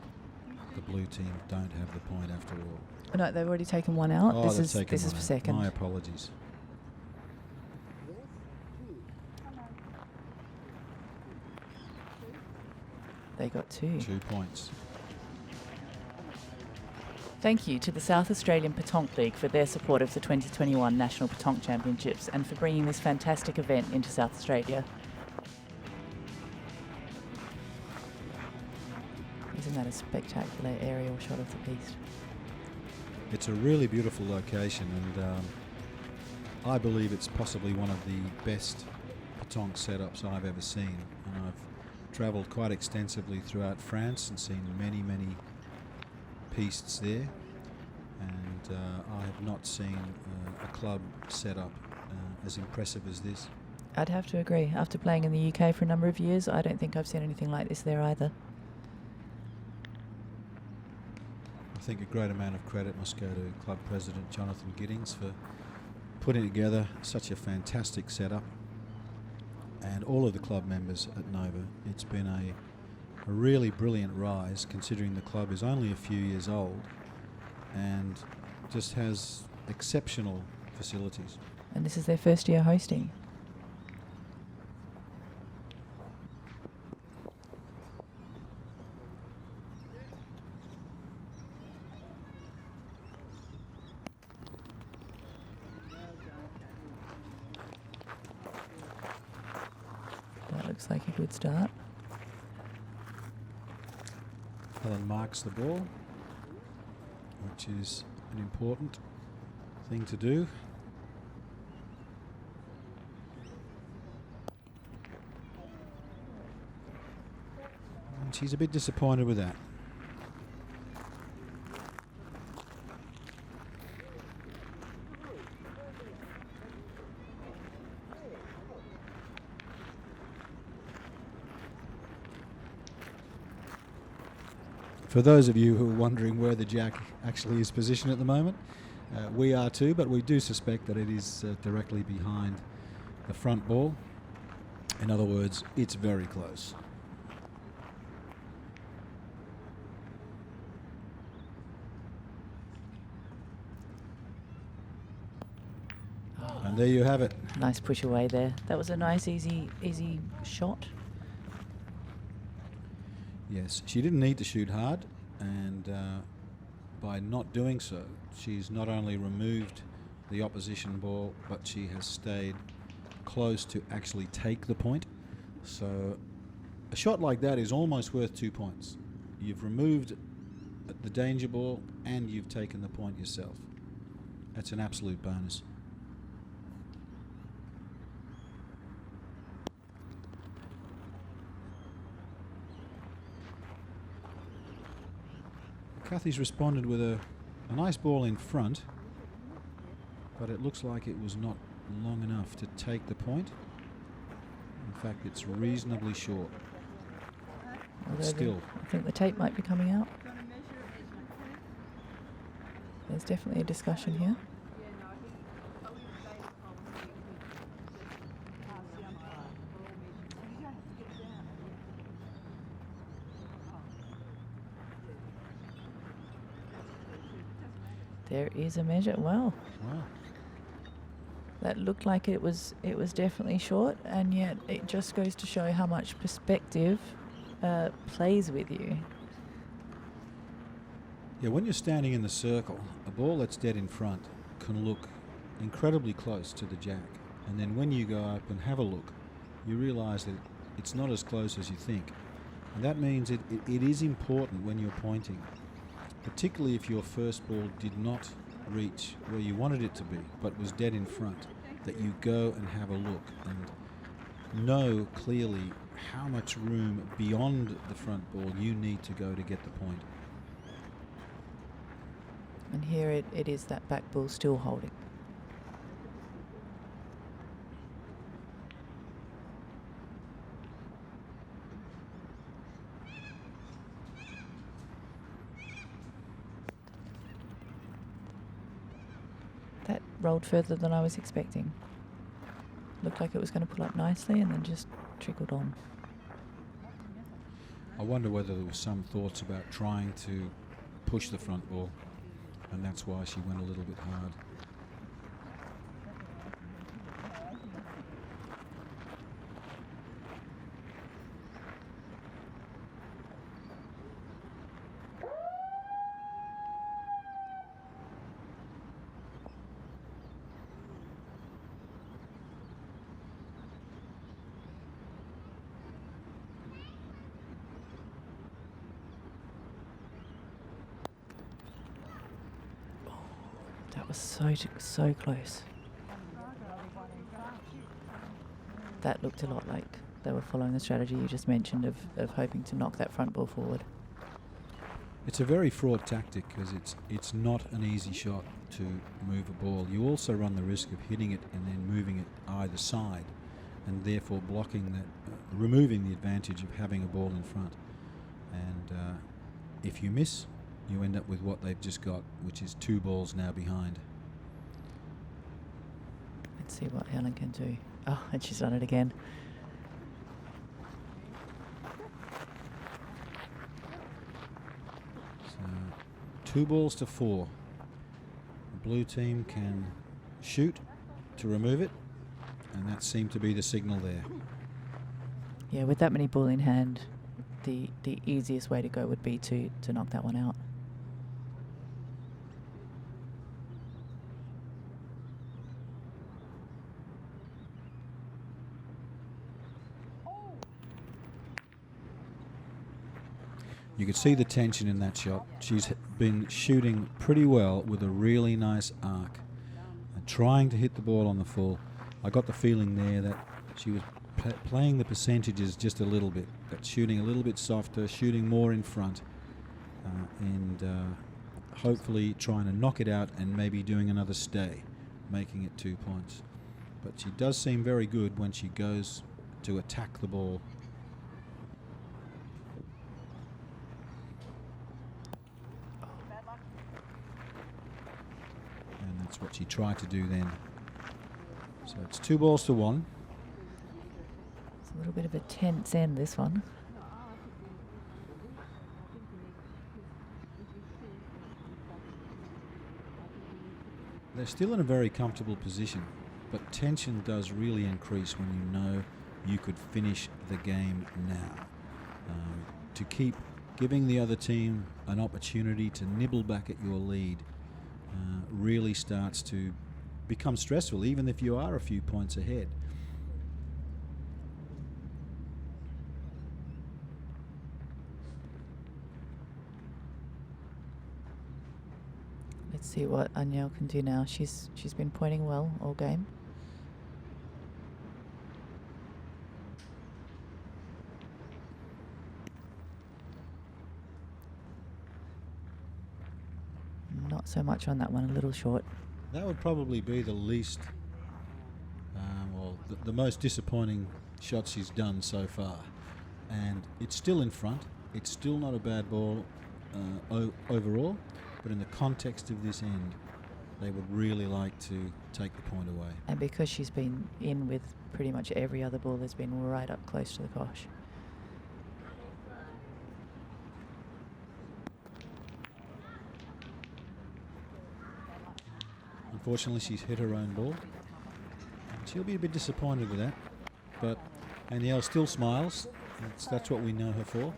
the blue team don't have the point after all. No, they've already taken 1 out. Oh, this they've taken is one for out. second. My apologies. They got 2. 2 points. Thank you to the South Australian Petanque League for their support of the 2021 National Petanque Championships and for bringing this fantastic event into South Australia. Isn't that a spectacular aerial shot of the piste? It's a really beautiful location, and I believe it's possibly one of the best petanque setups I've ever seen. And I've travelled quite extensively throughout France and seen many, many pistes there, and I have not seen a club set up as impressive as this. I'd have to agree. After playing in the UK for a number of years, I don't think I've seen anything like this there either. I think a great amount of credit must go to club president Jonathan Giddings for putting together such a fantastic setup, and all of the club members at Nova. It's been a really brilliant rise, considering the club is only a few years old and just has exceptional facilities. And this is their first year hosting. That looks like a good start. Helen marks the ball, which is an important thing to do. And she's a bit disappointed with that. For those of you who are wondering where the jack actually is positioned at the moment, we are too, but we do suspect that it is directly behind the front ball. In other words, it's very close. And there you have it. Nice push away there. That was a nice, easy shot. Yes, she didn't need to shoot hard, and by not doing so, she's not only removed the opposition ball, but she has stayed close to actually take the point. So a shot like that is almost worth 2 points. You've removed the danger ball and you've taken the point yourself. That's an absolute bonus. Cathy's responded with a nice ball in front, but it looks like it was not long enough to take the point. In fact, it's reasonably short. But still. I think the tape might be coming out. There's definitely a discussion here. There is a measure. Wow. Wow. That looked like it was definitely short, and yet it just goes to show how much perspective plays with you. Yeah, when you're standing in the circle, a ball that's dead in front can look incredibly close to the jack. And then when you go up and have a look, you realise that it's not as close as you think. And that means it is important when you're pointing, particularly if your first ball did not reach where you wanted it to be, but was dead in front, that you go and have a look and know clearly how much room beyond the front ball you need to go to get the point. And here it is that back ball still holding. That rolled further than I was expecting. Looked like it was going to pull up nicely and then just trickled on. I wonder whether there was some thoughts about trying to push the front ball, and that's why she went a little bit hard. That was so close. That looked a lot like they were following the strategy you just mentioned of hoping to knock that front ball forward. It's a very fraught tactic because it's not an easy shot to move a ball. You also run the risk of hitting it and then moving it either side, and therefore blocking that, removing the advantage of having a ball in front. And if you miss, you end up with what they've just got, which is 2 balls now behind. Let's see what Helen can do. Oh, and she's done it again. So 2 balls to 4. The blue team can shoot to remove it, and that seemed to be the signal there. Yeah, with that many ball in hand, the easiest way to go would be to knock that one out. You could see the tension in that shot. She's been shooting pretty well with a really nice arc and trying to hit the ball on the full. I got the feeling there that she was playing the percentages just a little bit, that shooting a little bit softer, shooting more in front, and hopefully trying to knock it out and maybe doing another stay, making it 2 points. But she does seem very good when she goes to attack the ball. And that's what she tried to do then. So it's 2 balls to 1. It's a little bit of a tense end, this one. They're still in a very comfortable position, but tension does really increase when you know you could finish the game now. To keep giving the other team an opportunity to nibble back at your lead really starts to become stressful, even if you are a few points ahead. Let's see what Aniel can do now. She's been pointing well all game. Not so much on that one, a little short. That would probably be the least, the most disappointing shot she's done so far. And it's still in front. It's still not a bad ball overall, but in the context of this end, they would really like to take the point away. And because she's been in with pretty much every other ball that's been right up close to the kosh. Unfortunately, she's hit her own ball. She'll be a bit disappointed with that, but Aniel still smiles. That's what we know her for.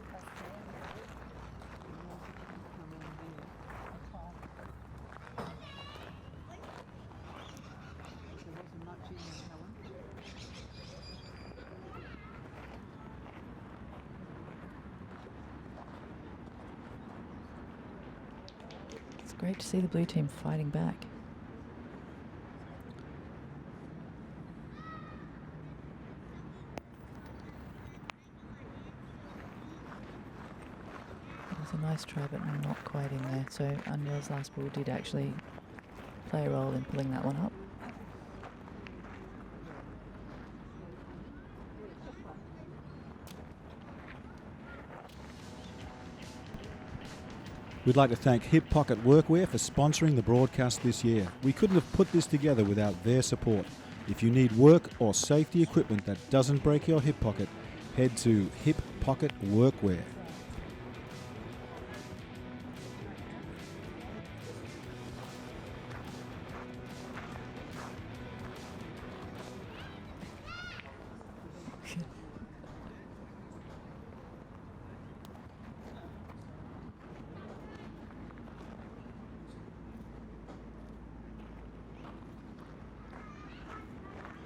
It's great to see the blue team fighting back. A nice try, but not quite in there. So Aniel's last ball did actually play a role in pulling that one up. We'd like to thank Hip Pocket Workwear for sponsoring the broadcast this year. We couldn't have put this together without their support. If you need work or safety equipment that doesn't break your hip pocket, head to Hip Pocket Workwear.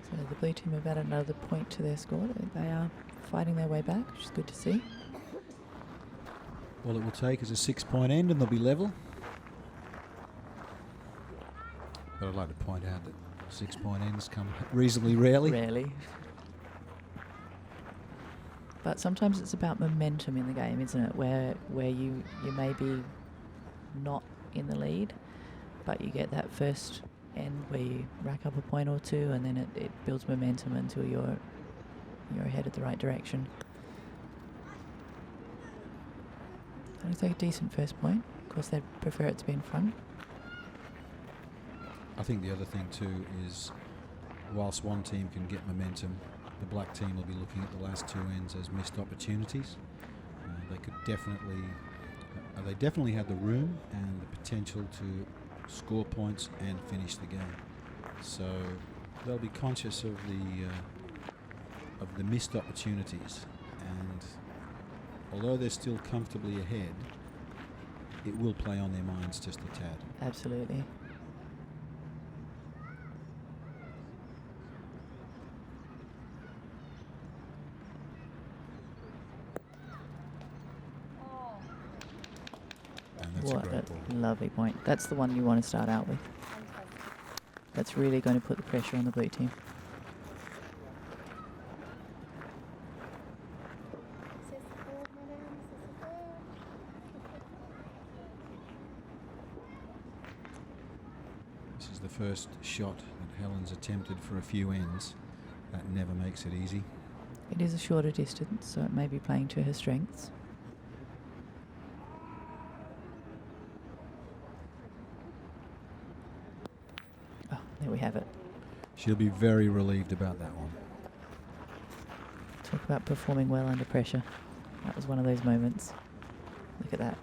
So the blue team have added another point to their score. They are fighting their way back, which is good to see. All it will take is a 6-point end and they'll be level. But I'd like to point out that 6-point ends come reasonably rarely. Rarely. But sometimes it's about momentum in the game, isn't it? Where you may be not in the lead, but you get that first end where you rack up a point or two, and then it builds momentum until you're you're headed the right direction. That looks like a decent first point. Of course, they'd prefer it to be in front. I think the other thing too is, whilst one team can get momentum, the black team will be looking at the last two ends as missed opportunities. They could definitely, they definitely had the room and the potential to score points and finish the game. So they'll be conscious of the missed opportunities, and although they're still comfortably ahead, it will play on their minds just a tad. Absolutely. And that's What a great a ball. lovely point. That's the one you want to start out with. That's really going to put the pressure on the blue team. This is the first shot that Helen's attempted for a few ends. That never makes it easy. It is a shorter distance, so it may be playing to her strengths. Oh, there we have it. She'll be very relieved about that one. Talk about performing well under pressure. That was one of those moments. Look at that.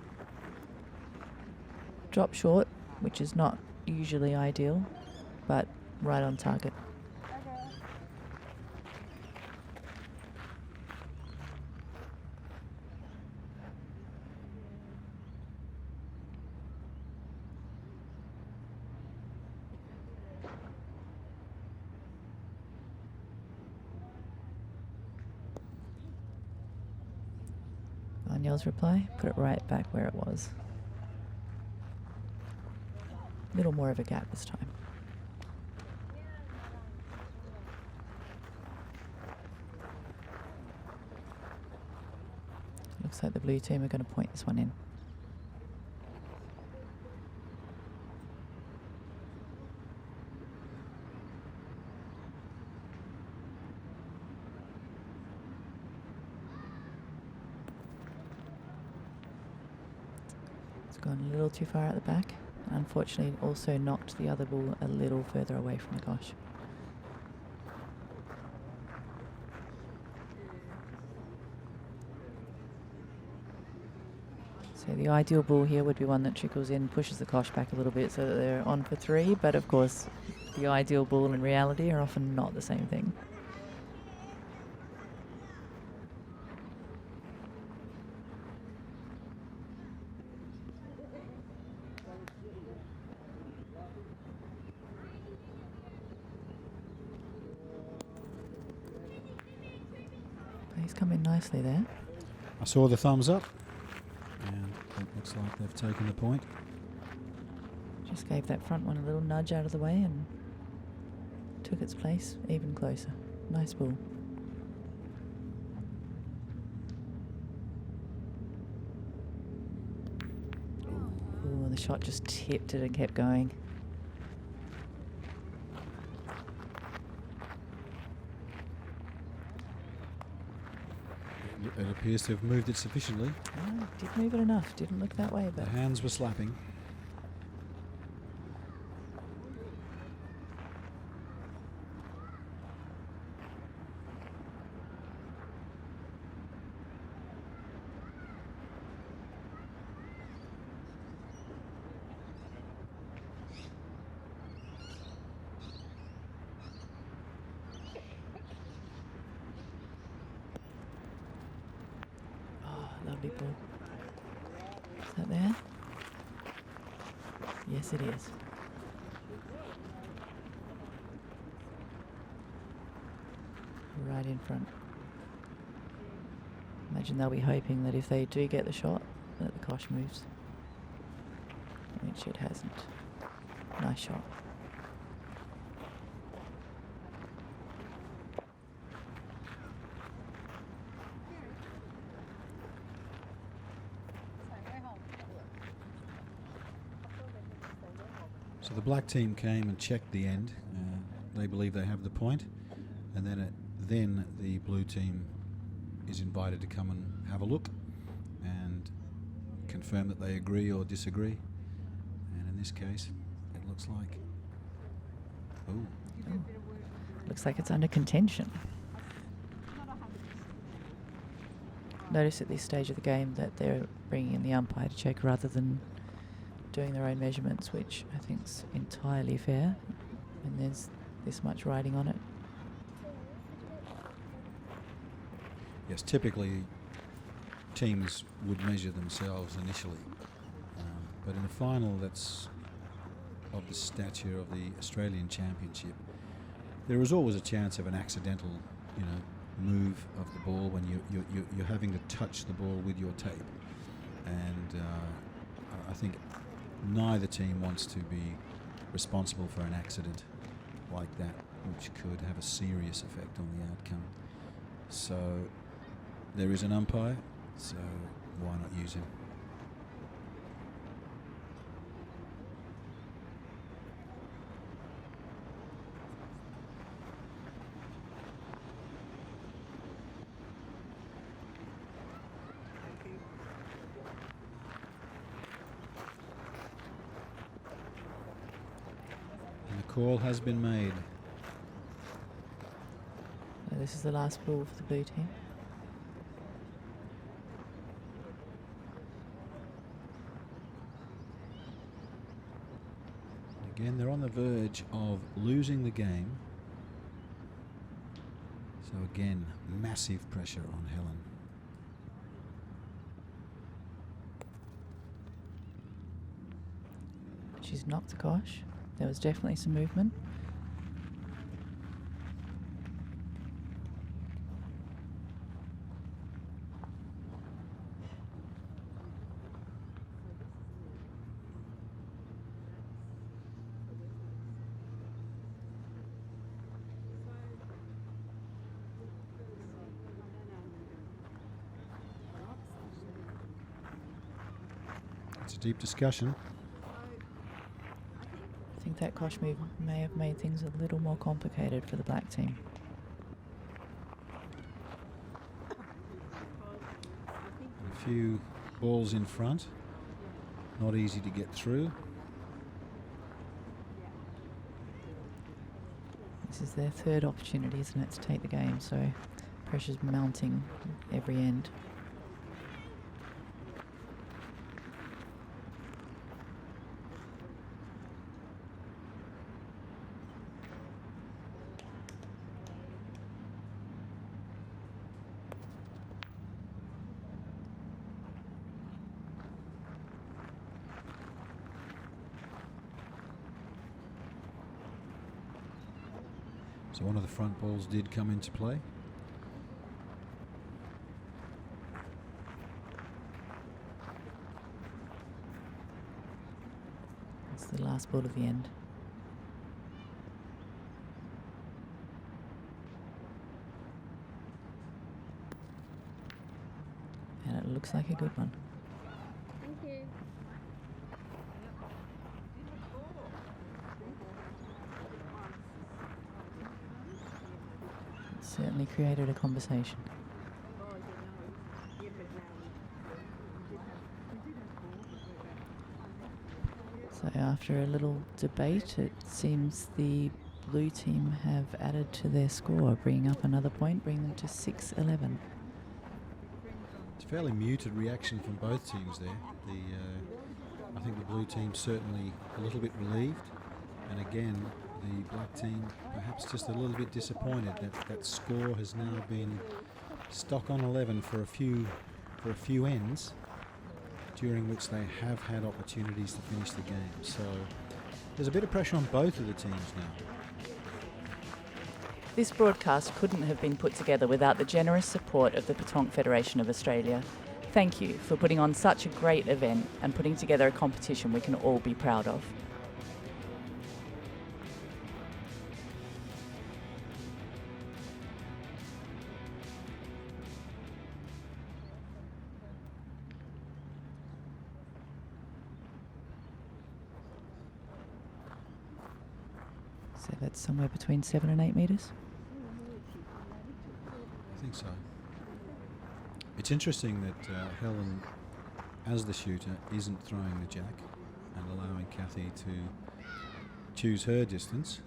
Drop short, which is not usually ideal, but right on target. Danielle's reply, put it right back where it was. A little more of a gap this time. Looks like the blue team are going to point this one in. It's gone a little too far out the back. Unfortunately, also knocked the other ball a little further away from the gosh. So the ideal ball here would be one that trickles in, pushes the kosh back a little bit so that they're on for three, but of course the ideal ball and reality are often not the same thing. He's come in nicely there. I saw the thumbs up, and it looks like they've taken the point. Just gave that front one a little nudge out of the way and took its place even closer. Nice ball. Ooh, the shot just tipped it and kept going. It appears to have moved it sufficiently. Oh, did move it enough. Didn't look that way, The but hands were slapping. lovely ball. Is that there? Yes, it is. Right in front. Imagine they'll be hoping that if they do get the shot, that the kosh moves. Which it hasn't. Nice shot. So the black team came and checked the end. They believe they have the point. And then then the blue team is invited to come and have a look and confirm that they agree or disagree. And in this case, it looks like... Oh. Looks like it's under contention. Notice at this stage of the game that they're bringing in the umpire to check rather than doing their own measurements, which I think is entirely fair. And there's this much riding on it. Yes, typically teams would measure themselves initially, but in a final that's of the stature of the Australian Championship, there is always a chance of an accidental, move of the ball when you're having to touch the ball with your tape, and I think neither team wants to be responsible for an accident like that, which could have a serious effect on the outcome. So there is an umpire, so why not use him? And the call has been made. So this is the last ball for the blue team. Again, they're on the verge of losing the game. So again, massive pressure on Helen. She's knocked the kosh. There was definitely some movement. It's a deep discussion. I think that kosh move may have made things a little more complicated for the black team. A few balls in front. Not easy to get through. This is their third opportunity, isn't it, to take the game, so pressure's mounting every end. So one of the front balls did come into play. It's the last ball of the end. And it looks like a good one. Thank you. It certainly created a conversation. So after a little debate, it seems the blue team have added to their score, bringing up another point, bringing them to 6-11. It's a fairly muted reaction from both teams there. I think the blue team certainly a little bit relieved, and again the black team perhaps just a little bit disappointed that that score has now been stuck on 11 for a few ends, during which they have had opportunities to finish the game. So there's a bit of pressure on both of the teams now. This broadcast couldn't have been put together without the generous support of the Petanque Federation of Australia. Thank you for putting on such a great event and putting together a competition we can all be proud of. So that's somewhere between 7 and 8 metres. think so. It's interesting that Helen, as the shooter, isn't throwing the jack and allowing Kathy to choose her distance.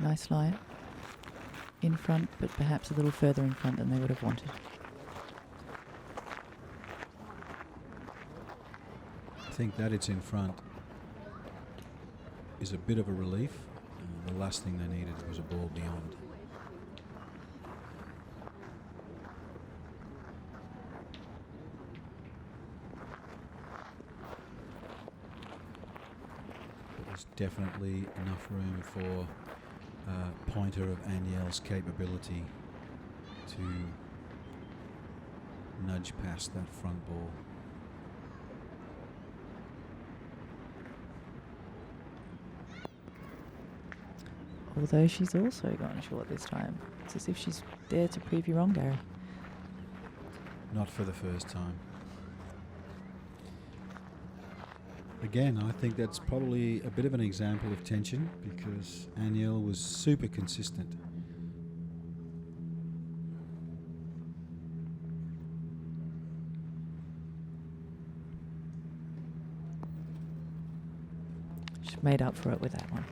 Nice line. In front, but perhaps a little further in front than they would have wanted. I think that it's in front is a bit of a relief. The last thing they needed was a ball beyond. But there's definitely enough room for a pointer of Aniel's capability to nudge past that front ball. Although she's also gone short this time. It's as if she's there to prove you wrong, Gary. Not for the first time. Again, I think that's probably a bit of an example of tension because Aniel was super consistent. She made up for it with that one.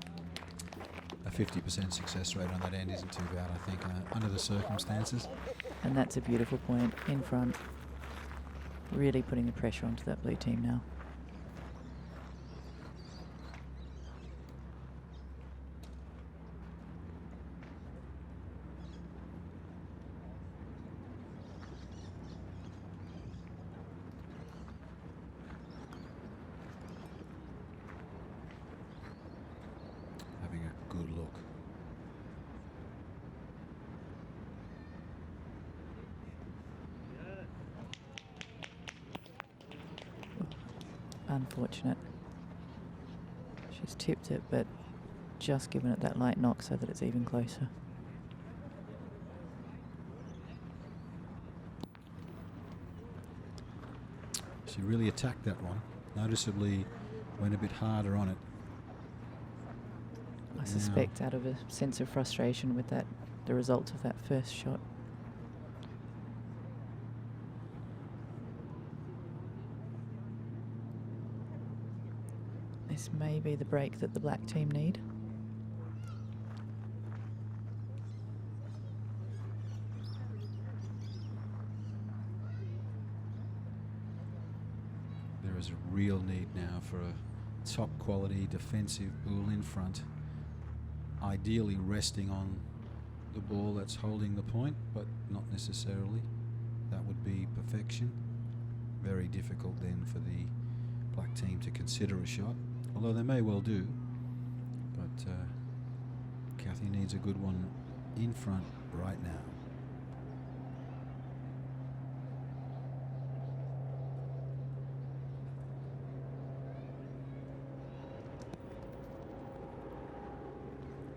A 50% success rate on that end isn't too bad, I think, under the circumstances. And that's a beautiful point in front. Really putting the pressure onto that blue team now. Having a good look. Unfortunate. She's tipped it, but just given it that light knock so that it's even closer. She really attacked that one. Noticeably went a bit harder on it. I suspect out of a sense of frustration with that, the result of that first shot. This may be the break that the black team need. There is a real need now for a top quality defensive bull in front. Ideally resting on the ball that's holding the point, but not necessarily. That would be perfection. Very difficult then for the black team to consider a shot, although they may well do. But Kathy needs a good one in front right now.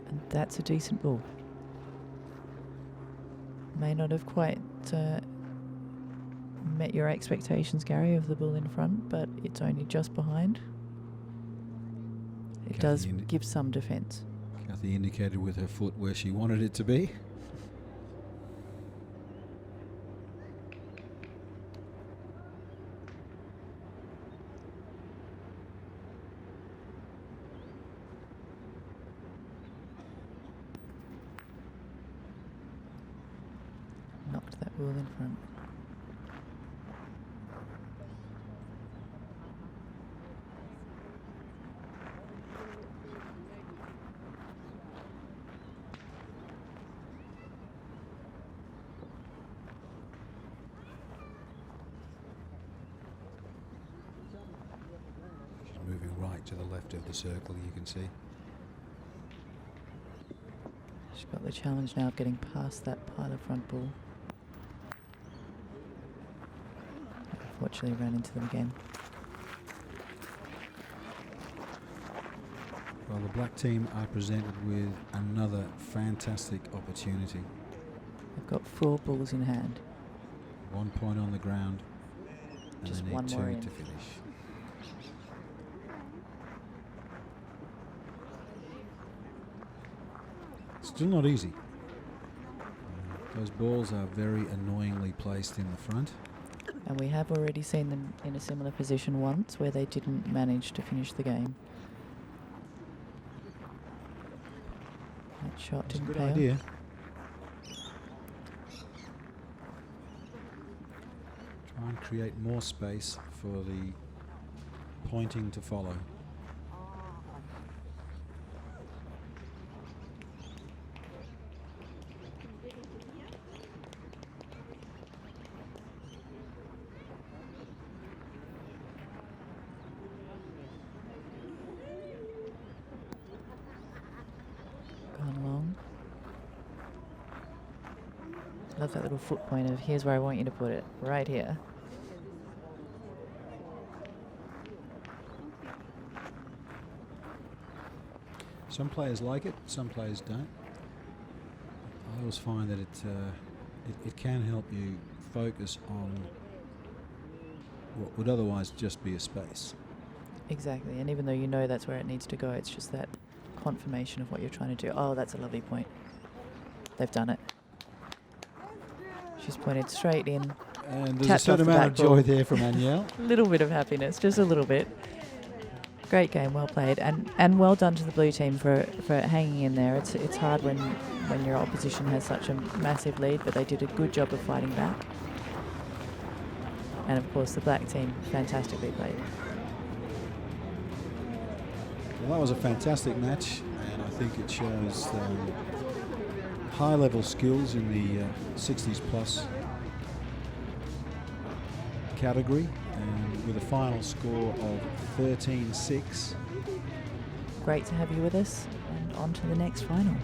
And that's a decent ball. May not have quite met your expectations, Gary, of the ball in front, but it's only just behind. It does give some defence. Kathy indicated with her foot where she wanted it to be. Knocked that ball in front. She's moving right to the left of the circle, you can see. She's got the challenge now of getting past that pile of front ball. Unfortunately, ran into them again. Well, the black team are presented with another fantastic opportunity. They've got 4 balls in hand. 1 point on the ground. And Just they one need more 2 in. to finish. Still not easy. Those balls are very annoyingly placed in the front. And we have already seen them in a similar position once where they didn't manage to finish the game. That shot It's a didn't good pay off. idea. Try and create more space for the pointing to follow. Gone long. Love that little foot point of here's where I want you to put it, right here. Some players like it, some players don't. I always find that it can help you focus on what would otherwise just be a space. Exactly, and even though you know that's where it needs to go, it's just that confirmation of what you're trying to do. Oh, that's a lovely point. They've done it. She's pointed straight in. And there's a Tapped certain off the amount of back ball. joy there from Anielle. A little bit of happiness, just a little bit. Great game, well played, and well done to the blue team for hanging in there. It's hard when your opposition has such a massive lead, but they did a good job of fighting back. And of course, the black team fantastically played. Well, that was a fantastic match, and I think it shows high-level skills in the 60s plus category, and with a final score of 13-6. Great to have you with us, and on to the next final.